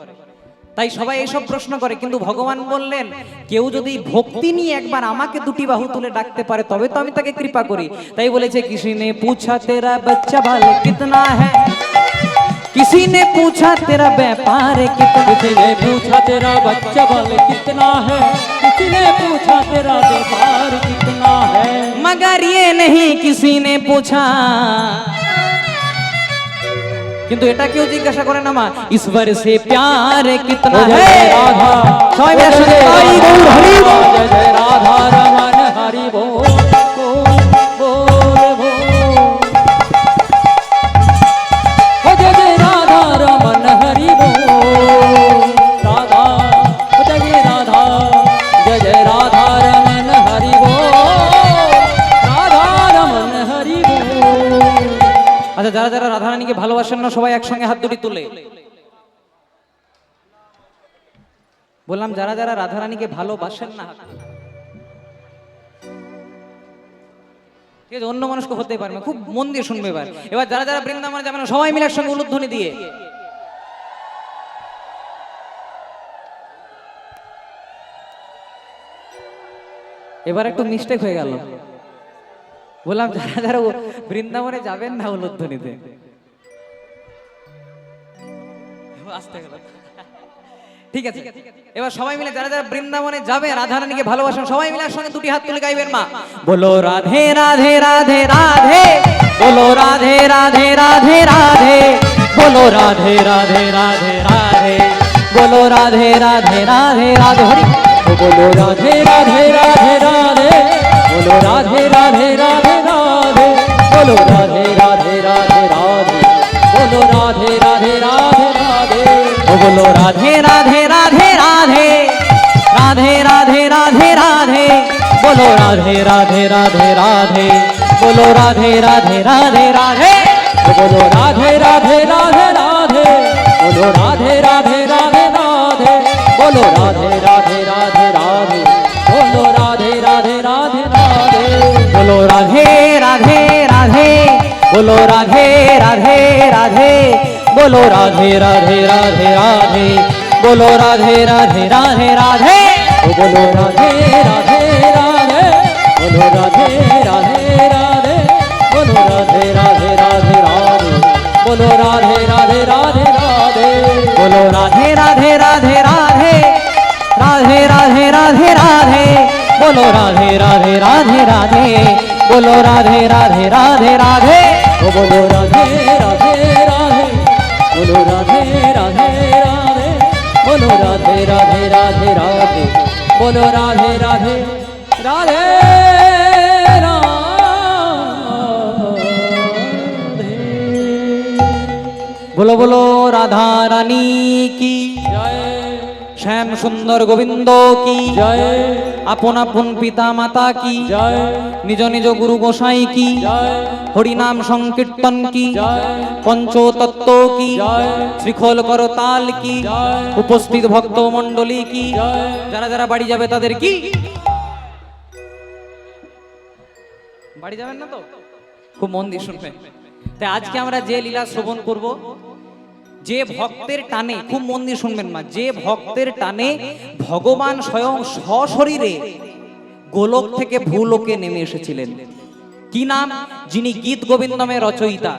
তাই সবাই এইসব প্রশ্ন করে, কিন্তু ভগবান বললেন কেউ যদি ভক্তি নিয়ে একবার আমাকে দুটি বাহু তুলে ডাকতে পারে তবে তো আমি তাকে কৃপা করি। তাই বলেছে किसी ने पूछा तेरा बच्चा बाल कितना है, किसी ने पूछा तेरा व्यापार कितना। किसी ने पूछा तेरा बच्चा बल कितना है, किसी ने पूछा तेरा व्यापार कितना है। मगर ये नहीं किसी ने पूछा, কিন্তু এটা কেউ জিজ্ঞাসা করে না মা ईश्वर से प्यार कितना जय है। जय राधा সবাই মিলে একসঙ্গে जय তাই গৌর হরি বল। जय जय राधा रमन हरि बोल बोल बोल बोल। ओ जय जय राधा रमन हरि बोल राधा ओ जय जय राधा जय जय राधा रमन हरि बोल राधा रमन हरि बोल। আচ্ছা যারা যারা রাধারানীকে ভালোবাসেন না সবাই একসঙ্গে হাত দুটি তুলে বললাম, যারা যারা রাধারানীকে ভালোবাসেন না হাত তুলে। ঠিক আছে, অন্য মানুষ হতে পারবে, খুব মন দিয়ে শুনবে এবার। এবার যারা যারা বৃন্দাবনে যাবেন সবাই মিলে একসঙ্গে উলুধ্বনি দিয়ে এবার একটু মিস্টেক হয়ে গেল। বললাম যারা যারা বৃন্দাবনে যাবেন না উলুধ্বনিতে আসতে গেল। ঠিক আছে, এবার সবাই মিলে যারা যারা বৃন্দাবনে যাবে রাধা রানীকে ভালোবাসেন সবাই মিলে একসঙ্গে দুটি হাত তুলে গাইবেন মা। বলো রাধে রাধে রাধে রাধে, বলো রাধে রাধে রাধে রাধে, বলো রাধে রাধে রাধে রাধে, বলো রাধে রাধে রাধে রাধে, হরি বলো রাধে রাধে রাধে রাধে, বলো রাধে রাধে রাধে রাধে, বলো রাধে রাধে রাধে রাধে, বলো রাধে রাধে রাধে রাধে, বলো রাধে রাধে রাধে রাধে, রাধে রাধে রাধে রাধে, বলো রাধে রাধে রাধে রাধে, বলো রাধে রাধে রাধে রাধে, বলো রাধে রাধে রাধে রাধে, বলো রাধে রাধে রাধে রাধে, বলো রাধে রাধে রাধে রাধে, বলো রাধে রাধে রাধে রাধে, বলো রাধে রাধে রাধে, বলো রাধে রাধে রাধে, বলো রাধে রাধে রাধে রাধে, বলো রাধে রাধে রাধে রাধে, বলো রাধে রাধে রাধে, বলো রাধে রাধে রাধে, বলো রাধে রাধে রাধে রাধে, বলো রাধে রাধে রাধে রাধে, বলো রাধে রাধে রাধে রাধে, রাধে রাধে রাধে রাধে, বলো রাধে রাধে রাধে রাধে, বলো রাধে রাধে রাধে রাধে, বলো রাধে রাধে রাধে, বলো রাধে রাধে রাধে, বলো রাধে রাধে রাধে রাধে, বলো রাধে রাধে রাধে রাধে। বলো বলো রাধা রানী কি, জয় শ্যাম সুন্দর গোবিন্দ কি, জয় আপন আপন পিতা মাতা কি, জয় নিজ নিজ গুরু গোসাই কি, জয় হরিনাম সংকীর্তন কি, জয় পঞ্চতত্ত্ব কি, জয় শ্রীখোল করতাল কি, জয় উপস্থিত ভক্ত মণ্ডলী কি, জয় যারা যারা বাড়ি যাবে তাদের কি, বাড়ি যাবেন না তো, খুব মন দিয়ে শুনবেন। তাই আজকে আমরা যে লীলা শ্রবণ করব, যে ভক্তের টানে, খুব মন দিয়ে শুনবেন মা, যে ভক্তের টানে ভগবান স্বয়ং সশরীরে গোলক থেকে ভূলোকে নেমে এসেছিলেন। কি নাম? যিনি গীত গোবিন্দমের রচয়িতা,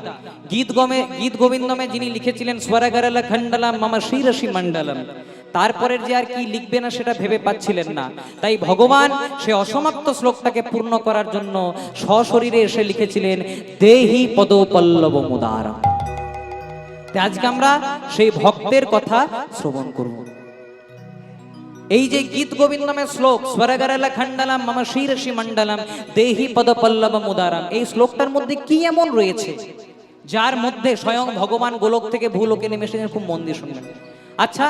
গীত গোবিন্দমে যিনি লিখেছিলেন স্বরগরল খণ্ডলম মম শিরসি মণ্ডলম, তারপরের যে আর কি লিখবে না সেটা ভেবে পাচ্ছিলেন না, তাই ভগবান সে অসমাপ্ত শ্লোকটাকে পূর্ণ করার জন্য সশরীরে এসে লিখেছিলেন দেহি পদপল্লব মুদারম। আজকে আমরা সেই ভক্তের কথা শ্রবণ করব। এই যে গীত গোবিন্দমের শ্লোক স্বরগরল খণ্ডলম মম শিরসি মণ্ডলম দেহি পদপল্লব মুদারম, এই শ্লোকটার মধ্যে কি এমন রয়েছে যার মধ্যে স্বয়ং ভগবান গোলক থেকে ভূলোকে নেমে এসেছেন? খুব মন দিয়ে শুনবেন। আচ্ছা,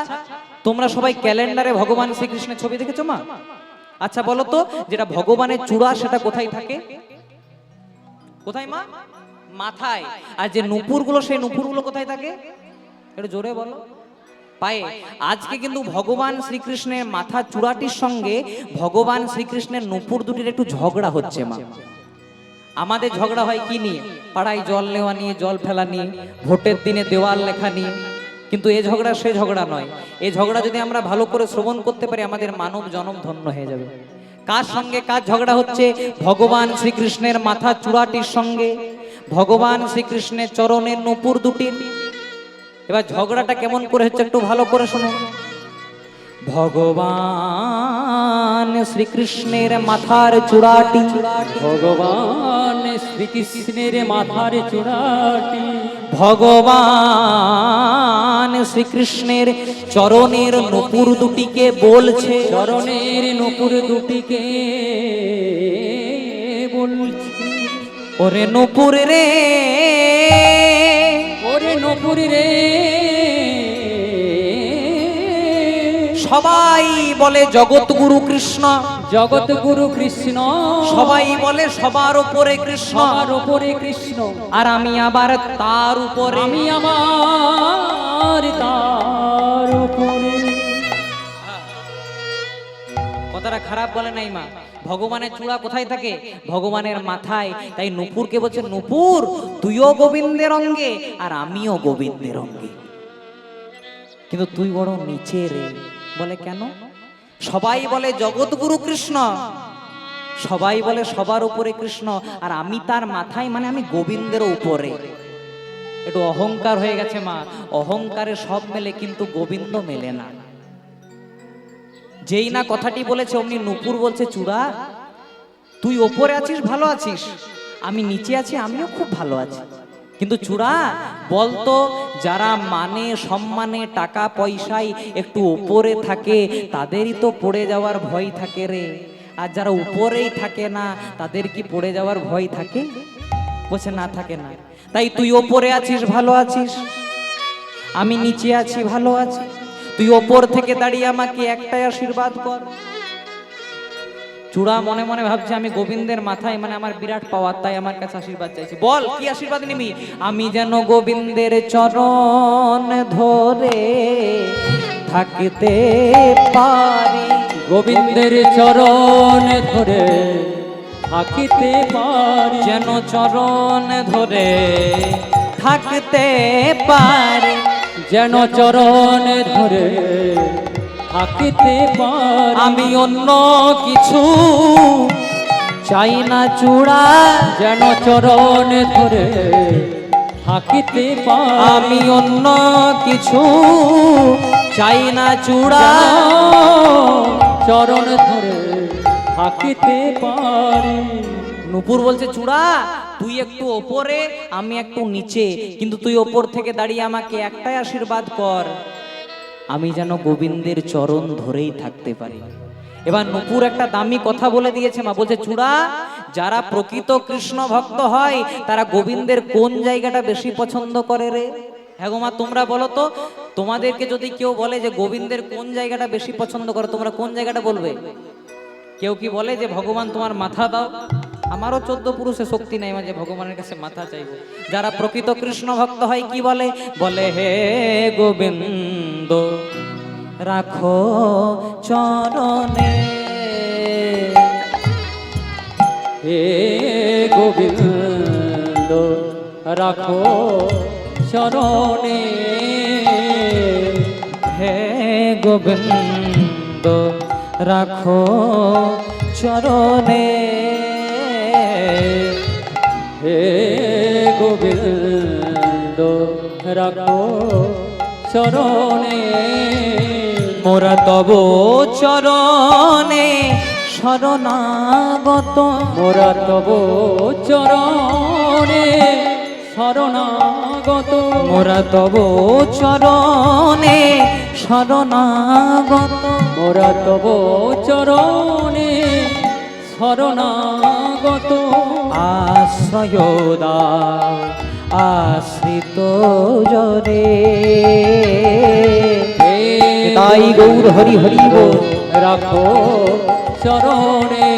তোমরা সবাই ক্যালেন্ডারে ভগবান শ্রীকৃষ্ণের ছবি দেখেছো মা? আচ্ছা বলো তো, যেটা ভগবানের চূড়া সেটা কোথায় থাকে? কোথায় মা? মাথায়। আর যে নুপুরগুলো, সেই নুপুরগুলো কোথায় থাকে? একটু জোরে বলো। পায়ে। আজকে কিন্তু ভগবান শ্রীকৃষ্ণের মাথা চূড়াটির সঙ্গে ভগবান শ্রীকৃষ্ণের নুপুর দুটির একটু ঝগড়া হচ্ছে মা। আমাদের ঝগড়া হয় কি নিয়ে? পাড়ায় জল নেওয়া নিয়ে, জল ফেলা নিয়ে, ভোটের দিনে দেওয়াল লেখা নিয়ে। কিন্তু এই ঝগড়া সে ঝগড়া নয়। এই ঝগড়া যদি আমরা ভালো করে শ্রবণ করতে পারি, আমাদের মানব জনম ধন্য হয়ে যাবে। কার সঙ্গে কার ঝগড়া হচ্ছে? ভগবান শ্রীকৃষ্ণের মাথা চূড়াটির সঙ্গে ভগবান শ্রীকৃষ্ণের চরণের নুপুর দুটির। এবার ঝগড়াটা কেমন করে হচ্ছে একটু ভালো করে শুনুন। ভগবান শ্রীকৃষ্ণের মাথার চূড়াটি, ভগবান শ্রীকৃষ্ণের মাথার চূড়াটি, ভগবান শ্রীকৃষ্ণের চরণের নুপুর দুটিকে বলছে, চরণের নুপুর দুটিকে বলছে, ওরে নুপুর রে, ওরে নুপুর রে। সবাই বলে জগৎগুরু কৃষ্ণ, জগৎগুরু কৃষ্ণ, সবাই বলে সবার উপরে কৃষ্ণ, সবার উপরে কৃষ্ণ, আর আমি আবার তার উপরে, আমি আমার তার উপরে। কথাটা খারাপ বলে নাই মা। ভগবানের চূড়া কোথায় থাকে? ভগবানের মাথায়। তাই নুপুরকে বলছে, নুপুর তুইও গোবিন্দের অঙ্গে আর আমিও গোবিন্দের অঙ্গে, কিন্তু তুই বড় নিচে রে। বলে কেন? সবাই বলে জগৎগুরু কৃষ্ণ, সবাই বলে সবার উপরে কৃষ্ণ, আর আমি তার মাথায়, মানে আমি গোবিন্দের উপরে। একটু অহংকার হয়ে গেছে মা। অহংকারে সব মেলে, কিন্তু গোবিন্দ মেলে না। যেই না কথাটি বলেছে অমনি নূপুর বলছে, চূড়া তুই ওপরে আছিস ভালো আছিস, আমি নিচে আছি আমিও খুব ভালো আছি, কিন্তু চূড়া বলতো যারা মানে সম্মানে টাকা পয়সায় একটু উপরে থাকে তাদেরই তো পড়ে যাওয়ার ভয় থাকে রে, আর যারা উপরেই থাকে না তাদের কি পড়ে যাওয়ার ভয় থাকে? বলছে না, থাকে না। তাই তুই ওপরে আছিস ভালো আছিস, আমি নিচে আছি ভালো আছি, তুই ওপর থেকে দাঁড়িয়ে আমাকে একটাই আশীর্বাদ কর। চূড়া মনে মনে ভাবছে আমি গোবিন্দের মাথায় মানে আমার বিরাট পাওয়ার, তাই আমার কাছে আশীর্বাদ চাইছি। বল কি আশীর্বাদ নিবি? আমি যেন গোবিন্দের চরণ ধরে থাকতে পারি, গোবিন্দের চরণ ধরে থাকিতে পারি, যেন চরণ ধরে থাকতে পারি, যেন চরণ ধরে থাকিতে পারি। আমি অন্য কিছু চাই না চূড়া, যেন চরণ ধরে থাকিতে পারি। আমি অন্য কিছু চাই না চূড়া, চরণ ধরে থাকিতে পারি। নূপুর বলছে, চূড়া তুই একটু ওপরে আমি একটু নিচে, কিন্তু তুই ওপর থেকে দাঁড়িয়ে আমাকে একটাই আশীর্বাদ কর, আমি যেন গোবিন্দের চরণ ধরেই থাকতে পারি। এবার নূপুর একটা দামি কথা বলে দিয়েছে মা, বলছে চূড়া যারা প্রকৃত কৃষ্ণ ভক্ত হয় তারা গোবিন্দের কোন জায়গাটা বেশি পছন্দ করে রে? হ্যাঁ গো মা, তোমরা বলো তো, তোমাদেরকে যদি কেউ বলে যে গোবিন্দের কোন জায়গাটা বেশি পছন্দ করে, তোমরা কোন জায়গাটা বলবে? কেউ কি বলে যে ভগবান তোমার মাথা দাও? আমারও 14 পুরুষে শক্তি নাই যে ভগবানের কাছে মাথা চাইবো। যারা প্রকৃত কৃষ্ণ ভক্ত হয় কি বলে? বলে হে গোবিন্দ রাখো চরণে, হে গোবিন্দ রাখো চরণে, হে গোবিন্দ রাখো চরণে, হে গোবিন্দ রাখো চরণে। মোরা তব চরণে শরণাগত, মোরা তব চরণে শরণাগত, মোরা তব চরণে শরণাগত, মোরা তব চরণে শরণাগত। আশ্রয় দাও আশ্রিত জরে, তাই গৌর হরি হরি বল। রাখো চরণে,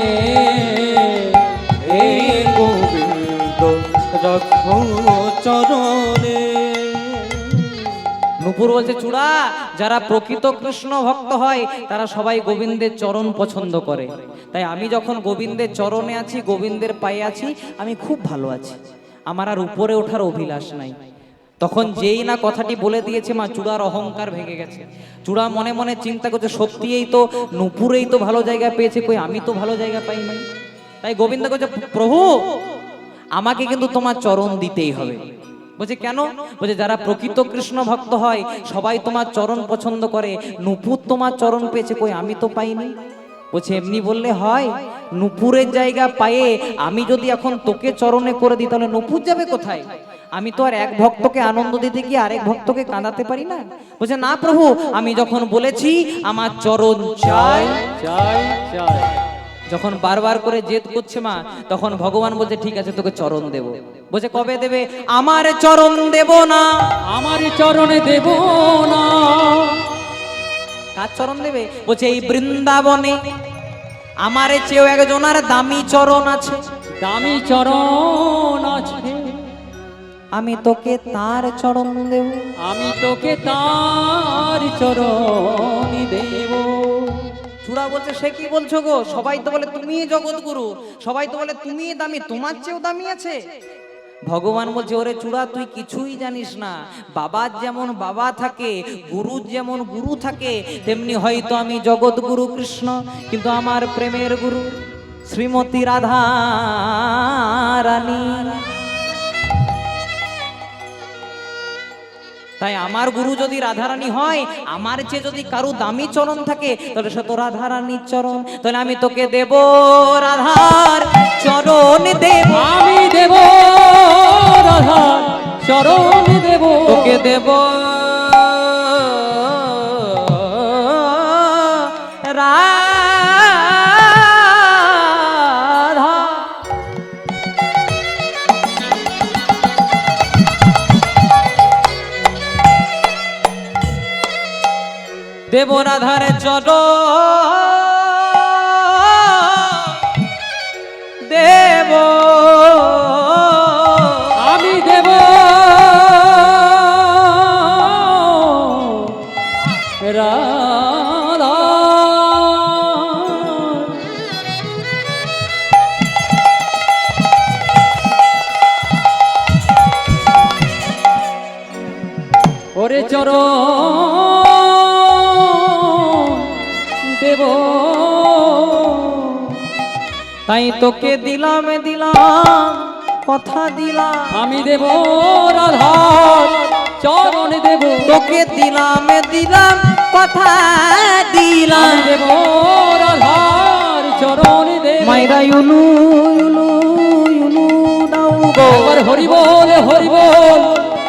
হে গোবিন্দ রাখো চরণে। নূপুর বলছে চূড়া যারা প্রকৃত কৃষ্ণ ভক্ত হয় তারা সবাই গোবিন্দের চরণ পছন্দ করে, তাই আমি যখন গোবিন্দের চরণে আছি, গোবিন্দের পায়ে আছি, আমি খুব ভালো আছি, আমার আর উপরে ওঠার অভিলাষ নাই। তখন যেই না কথাটি বলে দিয়েছে মা, চূড়ার অহংকার ভেঙে গেছে। চূড়া মনে মনে চিন্তা করছে সত্যিই তো নূপুরেই তো ভালো জায়গা পেয়েছে, কই আমি তো ভালো জায়গা পাই নাই। তাই গোবিন্দ বলছে প্রভু আমাকে কিন্তু তোমার চরণ দিতেই হবে। বলছে কেন? বলছে যারা প্রকৃত কৃষ্ণ ভক্ত হয় সবাই তোমার চরণ পছন্দ করে, নূপুর তোমার চরণ পেয়েছে, কই আমি তো পাইনি। বলছে এমনি বললে হয়? নূপুরের জায়গা পায়ে আমি যদি এখন তোকে চরণে করে দিই তাহলে নূপুর যাবে কোথায়? আমি তো আর এক ভক্তকে আনন্দ দিতে গিয়ে আরেক ভক্তকে কাঁদাতে পারি না। বলছে না প্রভু, আমি যখন বলেছি আমার চরণ চাই চাই চাই, যখন বারবার করে জেদ করছে মা, তখন ভগবান বলছে ঠিক আছে তোকে চরণ দেব। বলছে কবে দেবে? আমার চরণ দেব না। আমার চরণে দেব না। কার চরণ দেবে? বলছে এই বৃন্দাবনে আমার চেয়েও একজনের দামি চরণ আছে, দামি চরণ আছে, আমি তোকে তার চরণ দেব। আমি তোকে তার চরণ দেব। চূড়া বলছে সে কি বলছো গো, সবাই তো বলে তুমি জগৎগুরু, সবাই তো বলে তুমি দামি, তোমার চেয়েও দামি আছে। ভগবান বলছে ওরে চূড়া তুই কিছুই জানিস না, বাবার যেমন বাবা থাকে, গুরুর যেমন গুরু থাকে, তেমনি হয়তো আমি জগৎগুরু কৃষ্ণ, কিন্তু আমার প্রেমের গুরু শ্রীমতী রাধা রানী। তাই তাই আমার গুরু যদি রাধারানী হয়, আমার চেয়ে যদি কারো দামি চরণ থাকে, তাহলে সে তো রাধারানীর চরণ। তাহলে আমি তোকে দেব রাধার চরণ দেব, আমি দেব রাধা চরণ দেব, তোকে দেব রাধা। দেব রাধার চরণ দেব, আমি দেব রাধা ওরে চরণ দেব, তাই তোকে দিলাম দিলাম কথা দিলাম, আমি দেব রাধা চরণ দেব, তোকে দিলাম দিলাম কথা দিলাম। আমি দেব রাধার চরণ দেব। মাইরা ইউলু ইউলু ইউলু দাও গো, একবার হরি বল হরি বল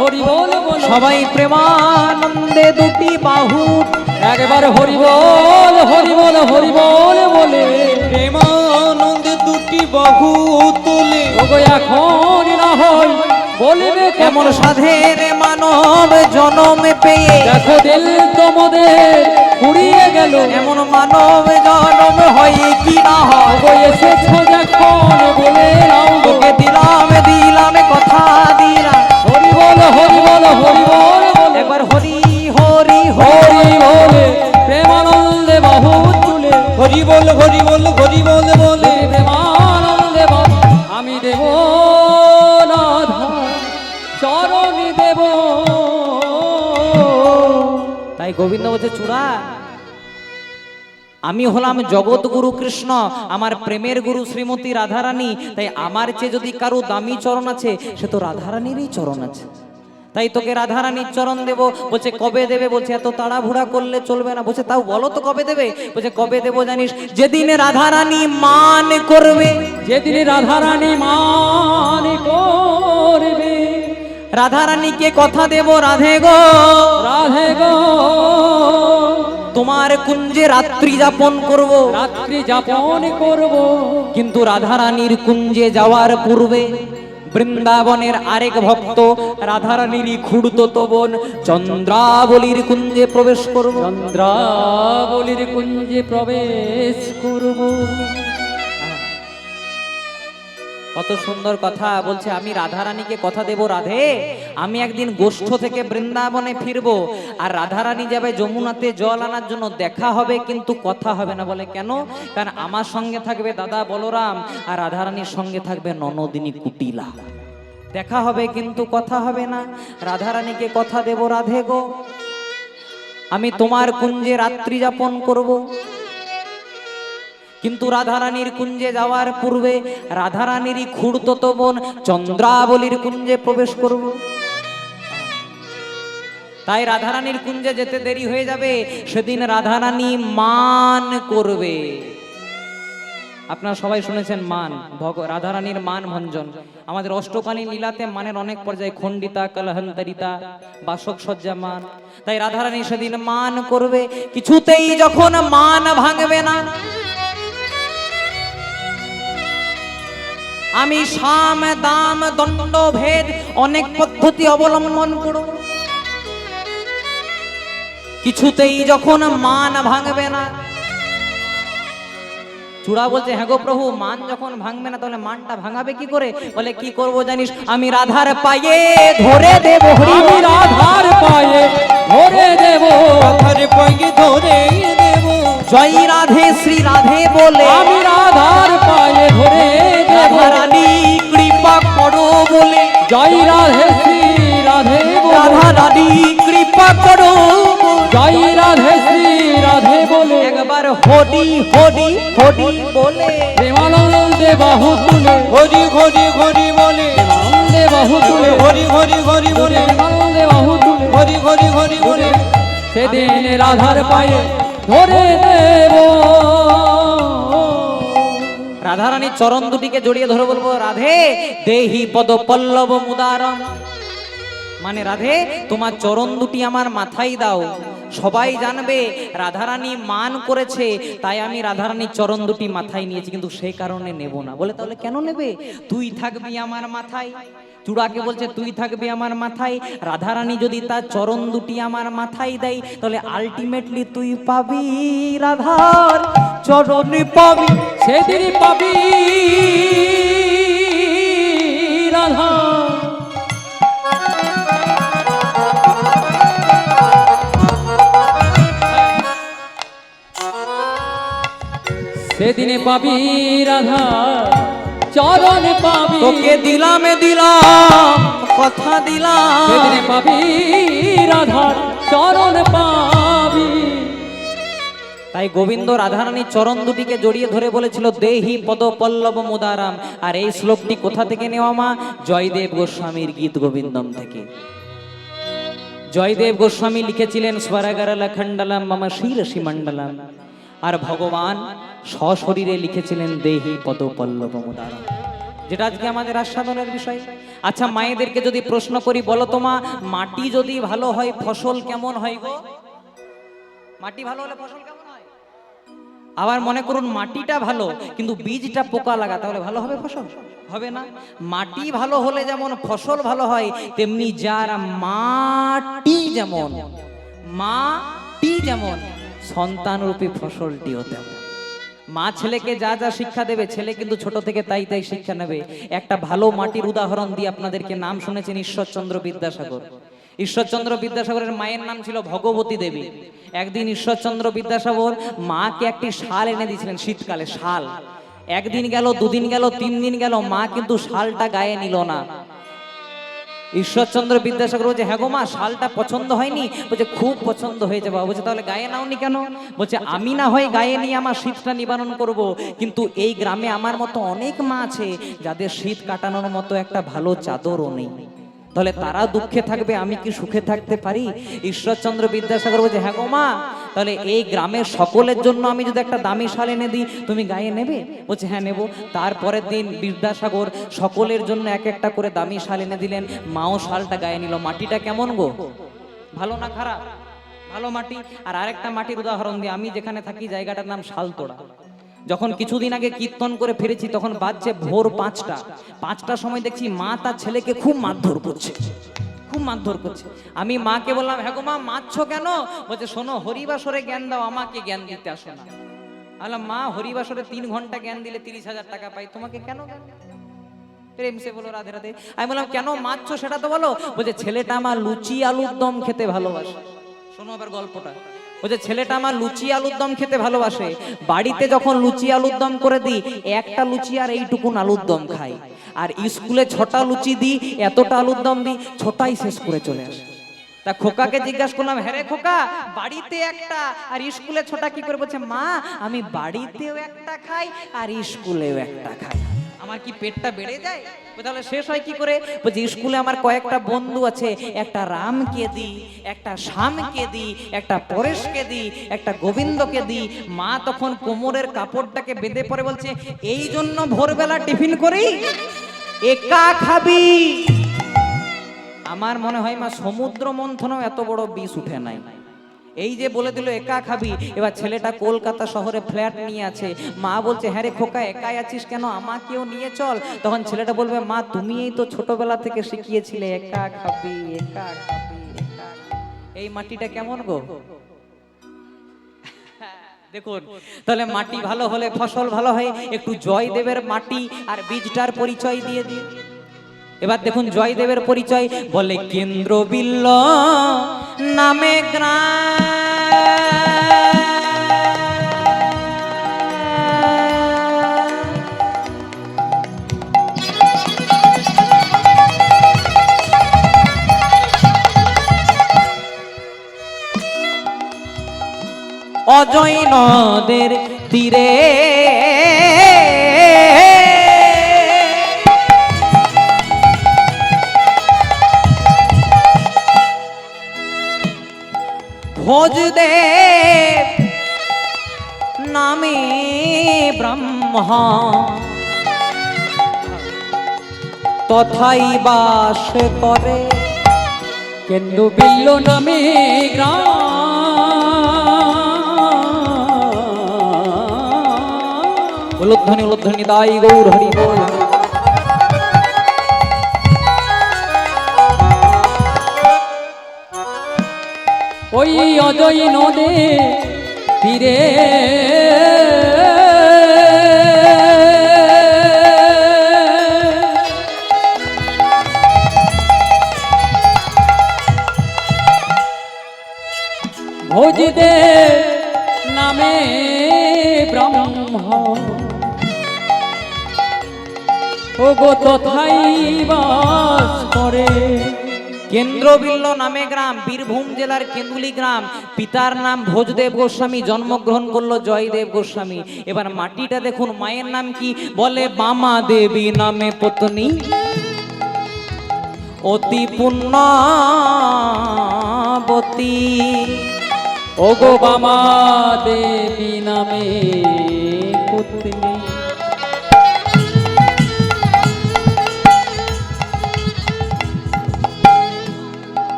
হরি বল বল, সবাই প্রেমানন্দে দুটি বাহু, একবার হরি বল হরি বল হরি বল বলে, প্রেমানন্দে দুটি বাহু তুলে, ওগো এখন না হয় বলবে কেমন সাধের মানব জনম পেয়ে, দেখো দিল তোমাদের ফুরিয়ে গেল, এমন মানব জনম হয় কি না হয়। ওগো এসেছো যখন বলে নাও গো, তোকে দিলাম দিলাম কথা দিলাম, হরি বল হরি বল হরি বল বলে, একবার হরি হরি হরি বলে প্রেমানন্দে বাহু তুলে, হরি বল হরি বল হরি বল বলে। প্রেমানন্দে বাহু আমি দেব রাধা চরণ দেব। তাই গোবিন্দ বলছে চূড়া, আমি হলাম জগৎ গুরু কৃষ্ণ, আমার প্রেমের গুরু শ্রীমতী রাধারানী, তাই আমার চেয়ে যদি কারো দামি চরণ আছে, সে তো রাধারানীরই চরণ আছে। তাই তোকে রাধারানীর চরণ দেব। বলছে কবে দেবে? বলছে এত তাড়াহুড়া করলে চলবে না। বলছে তাও বলো তো কবে দেবে? বলছে কবে দেব জানিস? যেদিন রাধারানী মান করবে। যেদিন রাধারানী মান করবে, রাধারানীকে কথা দেব রাধে গো, রাধে গো তোমার কুঞ্জে রাত্রি যাপন করব। রাত্রি যাপন করব, কিন্তু রাধারানীর কুঞ্জে যাওয়ার পূর্বে বৃন্দাবনের আরেক ভক্ত রাধারানীরই খুড়তো বোন চন্দ্রাবলীর কুঞ্জে প্রবেশ করব। চন্দ্রাবলীর কুঞ্জে প্রবেশ করব। কত সুন্দর কথা বলছে। আমি রাধারানীকে কথা দেব রাধে, আমি একদিন গোষ্ঠ থেকে বৃন্দাবনে ফিরবো, আর রাধারানী যাবে যমুনাতে জল আনার জন্য। দেখা হবে কিন্তু কথা হবে না। বলে কেন? কারণ আমার সঙ্গে থাকবে দাদা বলরাম, আর রাধারানীর সঙ্গে থাকবে ননদিনী কুটিলা। দেখা হবে কিন্তু কথা হবে না। রাধারানীকে কথা দেব রাধে গো, আমি তোমার কুঞ্জে রাত্রি যাপন করব। কিন্তু রাধারানীর কুঞ্জে যাওয়ার পূর্বে রাধারানীরই খুড়তো বোন চন্দ্রাবলীর কুঞ্জে প্রবেশ করব। তাই রাধারানীর কুঞ্জে যেতে দেরি হয়ে যাবে। সেদিন রাধারানী মান করবে। আপনারা সবাই শুনেছেন মান, রাধারানীর মান ভঞ্জন। আমাদের অষ্টকালী লীলাতে মানের অনেক পর্যায়ে খণ্ডিতা, কলহন্তরিতা, বাসক সজ্জা মান। তাই রাধারানী সেদিন মান করবে। কিছুতেই যখন মান ভাঙবে না, আমি সাম দাম দণ্ড ভেদ অনেক পদ্ধতি অবলম্বন করব। কিছুতেই যখন মান ভাঙবে না, চূড়া বলছে হ্যাঁ গো প্রভু, মান যখন ভাঙবে না তাহলে মানটা ভাঙাবে কি করে? বলে কি করব জানিস? আমি রাধার পায়ে ধরে দেব। আমি রাধার পায়ে ধরে দেব, রাধার পায়ে ধরে দেব। জয় রাধে শ্রী রাধে বলে আমি রাধার পায়ে ধরে দেব। রাধারানী কৃপা করো বলে, জয় রাধে শ্রী রাধে বলে, রাধারানী কৃপা করো, জয় রাধে শ্রী রাধে বলে, একবার হরি হরি হরি বলে, প্রেমানন্দে বাহু তুলে, হরি হরি হরি বলে, প্রেমানন্দে বাহু তুলে, হরি হরি হরি বলে, প্রেমানন্দে তুলে বাহু তুলে হরি হরি হরি হরি। সেদিন রাধার পায়ে ধরে দেব। রাধারানীর চরণ দুটিকে জড়িয়ে ধরে বলবো, রাধে দেহি পদ পল্লব মুদারম। মানে রাধে তোমার চরণ দুটি আমার মাথায় দাও। সবাই জানবে রাধারানী মান করেছে, তাই আমি রাধারানীর চরণ দুটি মাথায় নিয়েছি, কিন্তু সেই কারণে নেব না। বলে তাহলে কেন নেবে? তুই থাকবি আমার মাথায়। চূড়াকে বলছে তুই থাকবি আমার মাথায়। রাধারানী যদি তার চরণ দুটি আমার মাথায় দেয়, তাহলে আলটিমেটলি তুই পাবি রাধার চরণ পাবি। সেদিন পাবি রাধা। সেদিনে পাবি রাধা চরণ পাবি। তোকে দিলাম দিলাম কথা দিলাম। সেদিনে পাবি রাধার চরণ পাবি। তাই গোবিন্দ রাধারানীর চরণ দুটিকে জড়িয়ে ধরে বলেছিল দেহি পদ পল্লব মুদারাম। আর এই শ্লোকটি কোথা থেকে নেওয়া মা? জয়দেব গোস্বামীর গীত গোবিন্দম থেকে। জয়দেব গোস্বামী লিখেছিলেন স্বরাগারালা খণ্ডলম মম শিরসি মণ্ডলম। আর ভগবান সশরীরে লিখেছিলেন দেহি পদ পল্লব মুদারাম, যেটা আজকে আমাদের আস্বাদনের বিষয়। আচ্ছা, মায়েদেরকে যদি প্রশ্ন করি, বলো তো মা, মাটি যদি ভালো হয় ফসল কেমন হয় গো? মাটি ভালো হলে ফসল কেমন হয়? আবার মনে করুন মাটিটা ভালো কিন্তু বীজটা পোকা লাগা, তাহলে ভালো হবে ফসল? হবে না। মাটি ভালো হলে যেমন ফসল ভালো হয়, তেমনি যার মাটি যেমন সন্তানরূপী ফসলটিও তেমন। মা ছেলেকে যা যা শিক্ষা দেবে, ছেলে কিন্তু ছোট থেকে তাই তাই শিক্ষা নেবে। একটা ভালো মাটির উদাহরণ দিয়ে আপনাদেরকে, নাম শুনেছেন ঈশ্বরচন্দ্র বিদ্যাসাগর। ঈশ্বরচন্দ্র বিদ্যাসাগরের মায়ের নাম ছিল ভগবতী দেবী। একদিন ঈশ্বরচন্দ্র বিদ্যাসাগর মাকে একটি শাল এনে দিয়েছিলেন, শীতকালে শাল। একদিন গেল, দুদিন গেল, 3 দিন গেল, মা কিন্তু শালটা গায়ে নিল না। ঈশ্বরচন্দ্র বিদ্যাসাগর বলছে, হ্যাঁ গো মা, শালটা পছন্দ হয়নি? বলছে খুব পছন্দ হয়েছে বাবা। বলছে তাহলে গায়ে নাওনি কেন? বলছে আমি না হয় গায়ে নিয়ে আমার শীতটা নিবারণ করব, কিন্তু এই গ্রামে আমার মতো অনেক মা আছে যাদের শীত কাটানোর মতো একটা ভালো চাদরও নেই। তাহলে তারা দুঃখে থাকবে, আমি কি সুখে থাকতে পারি? ঈশ্বরচন্দ্র বিদ্যাসাগর বলছে, হ্যাঁ গো মা, তাহলে এই গ্রামের সকলের জন্য আমি যদি একটা দামি শাল এনে দিই, তুমি গায়ে নেবে? বলছে হ্যাঁ নেব। তারপরের দিন বিদ্যাসাগর সকলের জন্য এক একটা করে দামি শাল এনে দিলেন। মাও শালটা গায়ে নিল। মাটিটা কেমন গো? ভালো না খারাপ? ভালো মাটি। আর আরেকটা মাটির উদাহরণ দিই, আমি যেখানে থাকি জায়গাটার নাম শালতোড়া। যখন কিছুদিন আগে কীর্তন করে ফিরেছি, তখন বাজছে ভোর 5টার সময় দেখছি মা তার ছেলেকে খুব মারধর করছে। আমি মাকে বললাম, হ্যাঁ গো মা, মারছো কেন? বলছে শোনো, হরিবাসরে জ্ঞান দাও, আমাকে জ্ঞান দিতে আসো না। বললাম মা, হরিবাসরে 3 ঘন্টা জ্ঞান দিলে 30,000 টাকা পাই, তোমাকে কেন জ্ঞান দেব? প্রেম সে বলো রাধে রাধে। আমি বললাম কেন মারছো সেটা তো বলো। বলছে ছেলেটা আমার লুচি আলুর দম খেতে ভালোবাসে। শোনো আবার গল্পটা। বলছে ছেলেটা আমার লুচি আলুর দম খেতে ভালোবাসে। বাড়িতে যখন লুচি আলুর দম করে দিই, একটা লুচি আর এইটুকুন আলুর দম খাই। আর স্কুলে 6টা লুচি দিই, এতটা আলুর দম দিই, 6টাই শেষ করে চলে আসে। তা খোকাকে জিজ্ঞাসা করলাম, হ্যাঁ রে খোকা, বাড়িতে একটা আর স্কুলে 6টা কি করে? বলছে মা, আমি বাড়িতেও একটা খাই আর স্কুলেও একটা খাই, আমার কি পেটটা বেড়ে যায়? তাহলে শেষ হয় কি করে? বলছে স্কুলে আমার কয়েকটা বন্ধু আছে, একটা রামকে দিই, একটা শ্যামকে দিই, একটা পরেশকে দিই, একটা গোবিন্দকে দিই। মা তখন কোমরের কাপড়টাকে বেঁধে পরে বলছে, এই জন্য ভোরবেলা টিফিন করি, একা খাবি। আমার মনে হয় মা, সমুদ্র মন্থনও এত বড় বিষ উঠে নাই। এই যে বলে দিল একা খাবি। এবার ছেলেটা কলকাতা শহরে ফ্ল্যাট নিয়ে আছে। মা বলছে, হ্যাঁ রে খোকা, একাই আছিস কেন, আমাকেও নিয়ে চল। তখন ছেলেটা বলবে, মা তুমি এই তো ছোটবেলা থেকে শিখিয়েছিলে একা খাবি, একা খাবি, একা খাবি। এই মাটিটা কেমন গো? দেখুন, তাহলে মাটি ভালো হলে ফসল ভালো হয়। একটু জয়দেবের মাটি আর বীজটার পরিচয় দিয়ে দিই। এবার দেখুন জয়দেবের পরিচয়, বলে কেন্দ্র বিল্ল নামে অজয় নদের তীরে ভোজদেব নামে ব্রহ্মা তথাই বাস করে। কেন্দ্র বিল্ল নামে গ্রাম, উলুধ্বনি দাই গৌর হরি বল। ওই অজয় নদে তীরে ভোজদেব নামে ব্রহ্মা ও গো তথাই বাস করে। কেন্দ্রবিল্ল নামে গ্রাম, বীরভূম জেলার কেন্দুলি গ্রাম। পিতার নাম ভোজদেব গোস্বামী, জন্মগ্রহণ করলো জয়দেব গোস্বামী। এবার মাটিটা দেখুন, মায়ের নাম কি? বলে বামা দেবী নামে পত্নী, অতি পুণ্যবতী। ও গো বামা দেবী নামে পত্নী,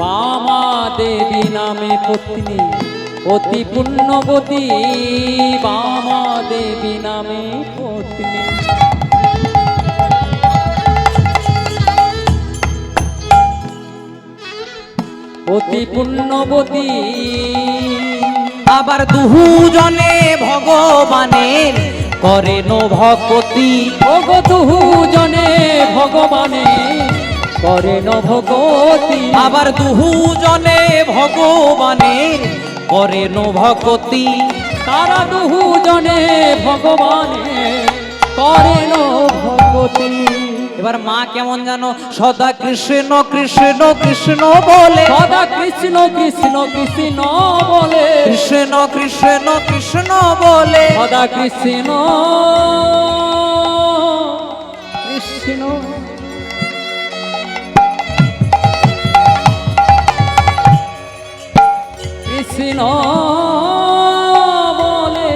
বামা দেবী নামে পত্নী অতি পুণ্যবতী, বামা দেবী নামে পত্নী। অতি পুণ্যবতী, আবার দুজনে ভগবানের করেন ভকতি। ও গো দুজনে ভগবানে করেন ভগতি, আবার দুজনে ভগবানের করেন ভকতি। তারা দুজনে ভগবানে করেন ভগতি। এবার মা কেমন জানো? সদা কৃষ্ণ কৃষ্ণ কৃষ্ণ বলে, সদা কৃষ্ণ কৃষ্ণ কৃষ্ণ বলে, কৃষ্ণ কৃষ্ণ কৃষ্ণ বলে, সদা কৃষ্ণ কৃষ্ণ কৃষ্ণ বলে,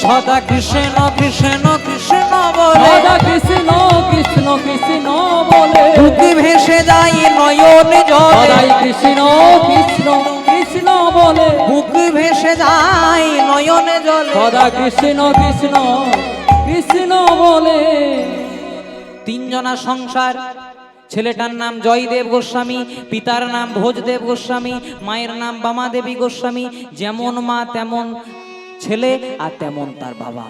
সদা কৃষ্ণ কৃষ্ণ কৃষ্ণ বলে, সদা কৃষ্ণ কৃষ্ণ কৃষ্ণ বলে, বুক ভেসে যায় নয়ন জলে, সদাই কৃষ্ণ কৃষ্ণ কৃষ্ণ বলে, বুক ভেসে যায় নয়ন জলে। সদা কৃষ্ণ কৃষ্ণ কৃষ্ণ বলে। তিনজনা সংসার, ছেলেটার নাম জয়দেব গোস্বামী, পিতার নাম ভোজদেব গোস্বামী, মায়ের নাম বামা দেবী গোস্বামী। যেমন মা তেমন ছেলে, আর তেমন তার বাবা।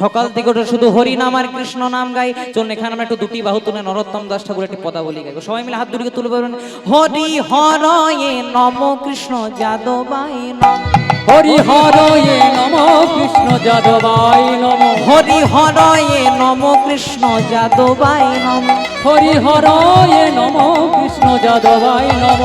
সকাল থেকে ওটা শুধু হরি নাম আর কৃষ্ণ নাম গাই। চলুন এখানে আমরা একটু দুটি বাহু তুলে নরোত্তম দাস ঠাকুর একটি পদাবলী গাইব। সবাই মিলে হাত দুটিকে তুলে বলবেন, হরি হরয়ে নম কৃষ্ণ যাদবায় নম, হরি হরয়ে নম কৃষ্ণ যাদবায় নম, হরি হরয়ে নম কৃষ্ণ যাদবায় নম, হরি হরয়ে নম কৃষ্ণ যাদবায় নম,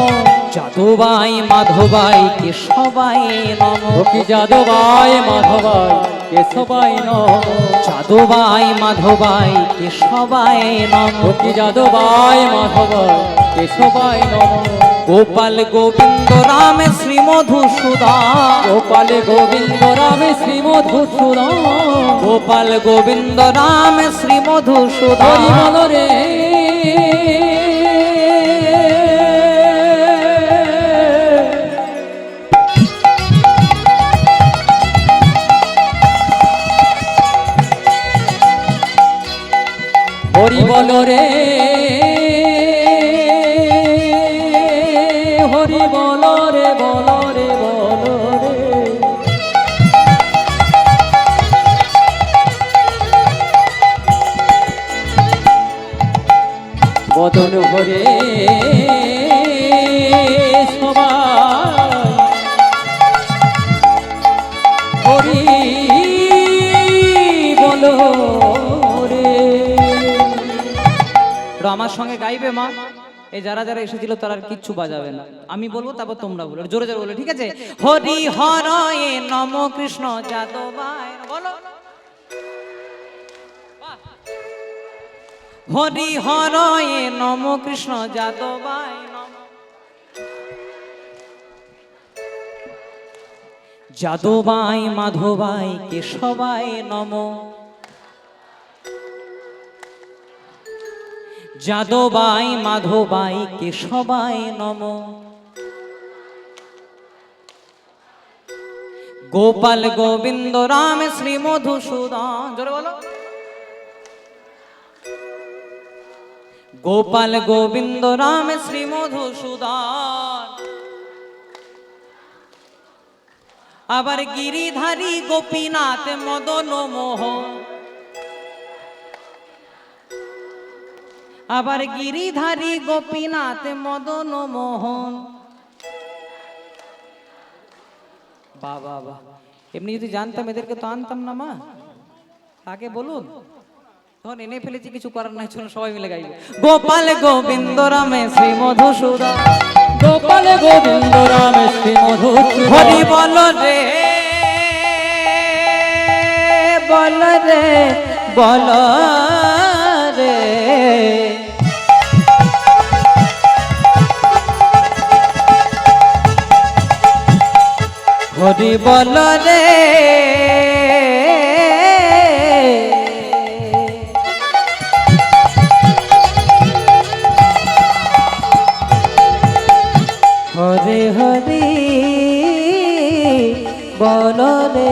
যাদবায় মাধবায় কেশবায় নম, ভক্তি যাদবায় মাধবায় কেশবায় নম, যাদবায় মাধবায় কেশবায় নম, ভক্তি যাদবায় মাধবায় কেশবায় নম, গোপাল গোবিন্দ রাম শ্রী মধুসূদন, গোপাল গোবিন্দ রামে শ্রী মধুসূদন, গোপাল গোবিন্দ রাম শ্রী হরি মধুসূদন। বল রে হরি বল রে, হরি বল রে, বল রে, বল রে। বদন ভরে সবাই হরি বলো রে। তো আমার সঙ্গে গাইবে মা। এই যারা যারা এসেছিল তারা আর কিচ্ছু বাজাবে না, আমি বলবো তারপর তোমরা বলো, জোরে জোরে বলো, ঠিক আছে? হরি হরয়ে নম কৃষ্ণ যাদবায় নম। বলো, হরি হরয়ে নম কৃষ্ণ যাদবায় নম, যাদবাই মাধবাই কেশবাই নম, যাদবাই মাধবাই কেশবাই নম, গোপাল গোবিন্দ রাম শ্রী মধুসূদন, জোরে বলো, গোপাল গোবিন্দ রাম শ্রী মধুসূদন। আবার গিরিধারী গোপীনাথ মদন মোহন, আবার গিরিধারী গোপীনাথ মদন মোহন। বাবা বাবা, এমনি যদি জানতাম এদেরকে তো আনতাম না মা, আগে বলুন, তখন এনে ফেলেছি, কিছু করার নাই, চলুন সবাই মিলে গাইব। গোপাল গোবিন্দ রামে শ্রী মধুসূদন, গোপাল গোবিন্দ রাম শ্রী মধুসূদন। হরি বল রে বল রে বল রে, হরি বল রে হরে হরি বল রে।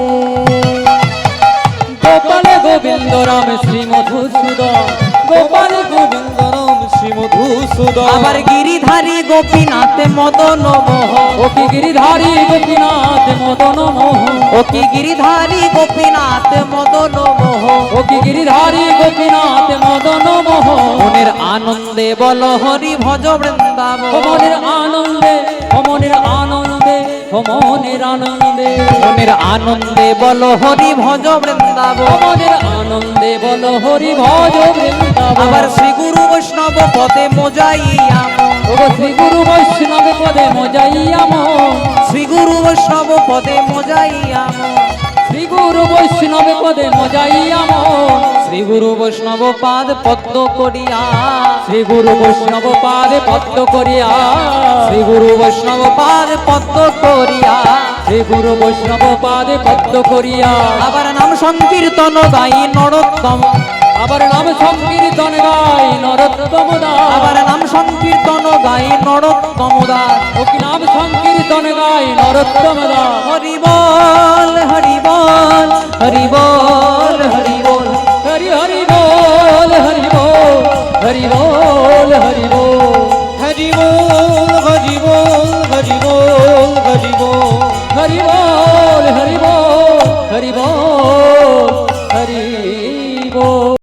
গোপাল গোবিন্দ রাম শ্রী মধুসূদন, গোপাল গোবিন্দ রাম শ্রী মধুসূদন। আবার গিরিধারী গোপীনাথ মদন মোহন, ও কি গিরিধারী গোপীনাথ মদন মোহন, ও কি গিরিধারী গোপীনাথ মদন মোহন। ও কি গিরিধারী গোপীনাথ মদন মোহন। মনের আনন্দে বল হরি ভজ বৃন্দাবন, মনের আনন্দে, মনের আনন্দে, মনের আনন্দে, মনের আনন্দে বল হরি ভজ বৃন্দাবন। মনের আনন্দে বল হরি ভজ বৃন্দাবন। আবার শ্রী গুরু বৈষ্ণব পদে মোজাইয়া মন, ও শ্রী গুরু বৈষ্ণব পদে মজাইয়া মন, শ্রী গুরু বৈষ্ণব পদে মোজাইয়া মন, শ্রী গুরু বৈষ্ণব পদে মজাইয়া মন। শ্রী গুরু বৈষ্ণব পাদ পদ্ম করিয়া, শ্রী গুরু বৈষ্ণব পাদে পদ্ম করিয়া, শ্রী গুরু বৈষ্ণব পাদ পদ্ম করিয়া। শ্রী গুরু বৈষ্ণব পাদে পদ্ম করিয়া। আবার নাম সংকীর্তন গাই নরোত্তম, আবার নাম সংকীর্তন গাই নরোত্তম দাস। আবার নাম সংকীর্তন গাই নরোত্তম দাস। ও কি নাম সংকীর্তন গাই নরোত্তম দাস। হরি বল হরি বল হরি বল হরি বল, হরি হরি বল হরি বল, হরি বল হরি বল, হরি বল হরি বল হরি বল হরি বল, হরি বল হরি বল, হরি